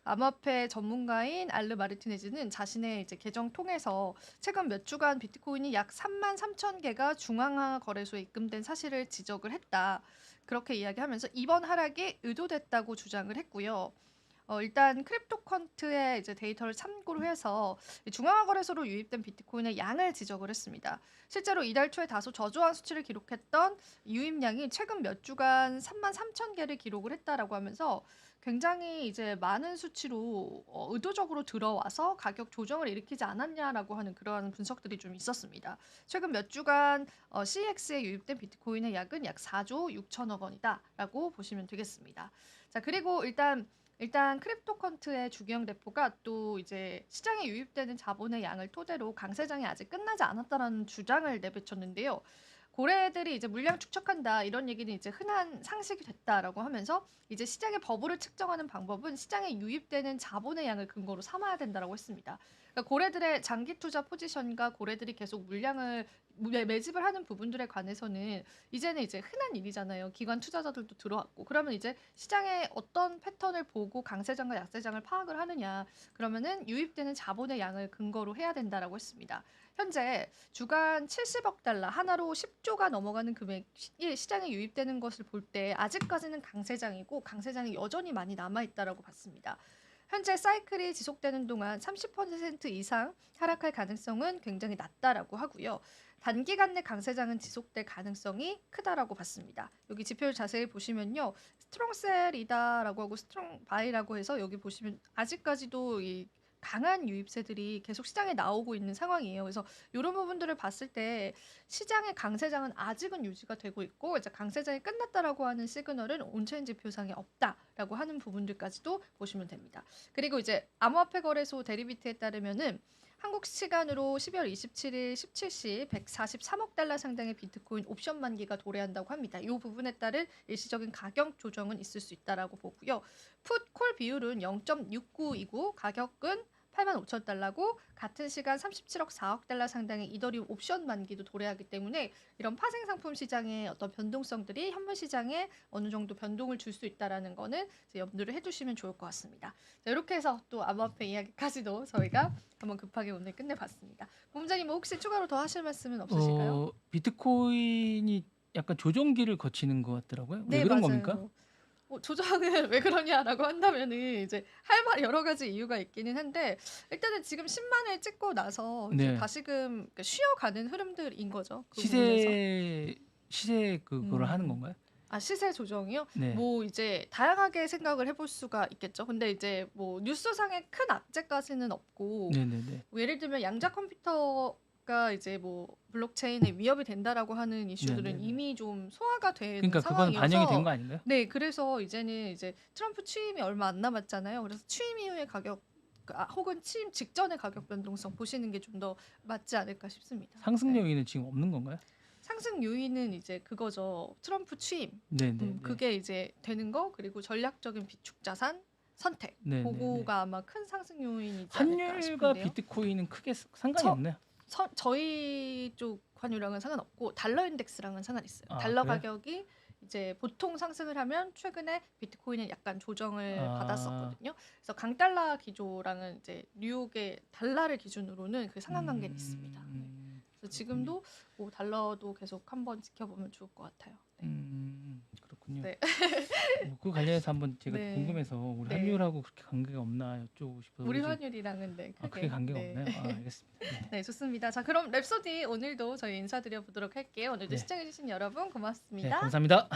암호화폐 전문가인 알르 마르티네즈는 자신의 이제 계정 통해서 최근 몇 주간 비트코인이 약 3만 3천 개가 중앙화 거래소에 입금된 사실을 지적을 했다. 그렇게 이야기하면서 이번 하락이 의도됐다고 주장을 했고요. 일단 크립토컨트의 이제 데이터를 참고로 해서 이 중앙화 거래소로 유입된 비트코인의 양을 지적을 했습니다. 실제로 이달 초에 다소 저조한 수치를 기록했던 유입량이 최근 몇 주간 3만 3천 개를 기록을 했다라고 하면서 굉장히 이제 많은 수치로 의도적으로 들어와서 가격 조정을 일으키지 않았냐라고 하는 그러한 분석들이 좀 있었습니다. 최근 몇 주간 CEX에 유입된 비트코인의 약은 약 4조 6천억 원이다라고 보시면 되겠습니다. 자, 그리고 일단 크립토컨트의 주기영 대표가 또 이제 시장에 유입되는 자본의 양을 토대로 강세장이 아직 끝나지 않았다라는 주장을 내비쳤는데요. 고래들이 이제 물량 축적한다 이런 얘기는 이제 흔한 상식이 됐다라고 하면서 이제 시장의 버블을 측정하는 방법은 시장에 유입되는 자본의 양을 근거로 삼아야 된다라고 했습니다. 그러니까 고래들의 장기 투자 포지션과 고래들이 계속 물량을 매집을 하는 부분들에 관해서는 이제는 이제 흔한 일이잖아요. 기관 투자자들도 들어왔고 그러면 이제 시장의 어떤 패턴을 보고 강세장과 약세장을 파악을 하느냐 그러면은 유입되는 자본의 양을 근거로 해야 된다라고 했습니다. 현재 주간 70억 달러 하나로 10조가 넘어가는 금액이 시장에 유입되는 것을 볼 때 아직까지는 강세장이고 강세장이 여전히 많이 남아있다라고 봤습니다. 현재 사이클이 지속되는 동안 30% 이상 하락할 가능성은 굉장히 낮다라고 하고요. 단기간 내 강세장은 지속될 가능성이 크다라고 봤습니다. 여기 지표를 자세히 보시면요. 스트롱셀이다라고 하고 스트롱 바이라고 해서 여기 보시면 아직까지도 이 강한 유입세들이 계속 시장에 나오고 있는 상황이에요. 그래서 이런 부분들을 봤을 때 시장의 강세장은 아직은 유지가 되고 있고 이제 강세장이 끝났다라고 하는 시그널은 온체인 지표상에 없다라고 하는 부분들까지도 보시면 됩니다. 그리고 이제 암호화폐 거래소 데리비트에 따르면은 한국 시간으로 12월 27일 17시 143억 달러 상당의 비트코인 옵션 만기가 도래한다고 합니다. 이 부분에 따른 일시적인 가격 조정은 있을 수 있다라고 보고요. 풋콜 비율은 0.69이고 가격은 8만 5천 달러고 같은 시간 37억 4억 달러 상당의 이더리움 옵션 만기도 도래하기 때문에 이런 파생 상품 시장의 어떤 변동성들이 현물 시장에 어느 정도 변동을 줄 수 있다라는 거는 이제 염두를 해두시면 좋을 것 같습니다. 자, 이렇게 해서 또 암호화폐 이야기까지도 저희가 한번 급하게 오늘 끝내봤습니다. 본부장님 뭐 혹시 추가로 더 하실 말씀은 없으실까요? 비트코인이 약간 조정기를 거치는 것 같더라고요. 왜 네, 그런 맞아요. 겁니까? 조정은 왜 그러냐라고 한다면은 이제 할 말 여러 가지 이유가 있기는 한데 일단은 지금 10만을 찍고 나서 이제 네. 다시금 그러니까 쉬어가는 흐름들인 거죠. 그 부분에서. 시세 그거를 하는 음. 건가요? 시세 조정이요? 네. 뭐 이제 다양하게 생각을 해볼 수가 있겠죠. 근데 이제 뭐 뉴스상의 큰 악재까지는 없고 네네네. 뭐 예를 들면 양자 컴퓨터가 이제 뭐 블록체인에 위협이 된다라고 하는 이슈들은 네네네. 이미 좀 소화가 된 그러니까 그건 반영이 된 상황이어서 거 아닌가요? 네, 그래서 이제는 이제 트럼프 취임이 얼마 안 남았잖아요. 그래서 취임 이후의 가격 혹은 취임 직전의 가격 변동성 보시는 게 좀 더 맞지 않을까 싶습니다. 상승 네. 요인은 지금 없는 건가요? 상승 요인은 이제 그거죠. 트럼프 취임. 네네. 그게 이제 되는 거 그리고 전략적인 비축 자산 선택. 네네네. 그거가 아마 큰 상승 요인이지 않을까 환율과 싶은데요. 비트코인은 크게 상관이 저- 없나요? 저희 쪽 환율랑은 상관없고 달러 인덱스랑은 상관 있어요. 아, 달러 그래요? 가격이 이제 보통 상승을 하면 최근에 비트코인은 약간 조정을 아. 받았었거든요. 그래서 강달러 기조랑은 이제 뉴욕의 달러를 기준으로는 그 상관관계는 있습니다. 네. 그래서 지금도 뭐 달러도 계속 한번 지켜보면 좋을 것 같아요. 네. 그렇군요. 네. 그 관련해서 한번 제가 네. 궁금해서 우리 네. 환율하고 그렇게 관계가 없나 여쭤보고 싶어서 우리 그러지. 환율이랑은 네, 크게 관계가 네. 없나요? 알겠습니다. 네. 네, 좋습니다. 자, 그럼 랩소디 오늘도 저희 인사드려 보도록 할게요. 오늘도 네. 시청해주신 여러분 네, 고맙습니다. 감사합니다.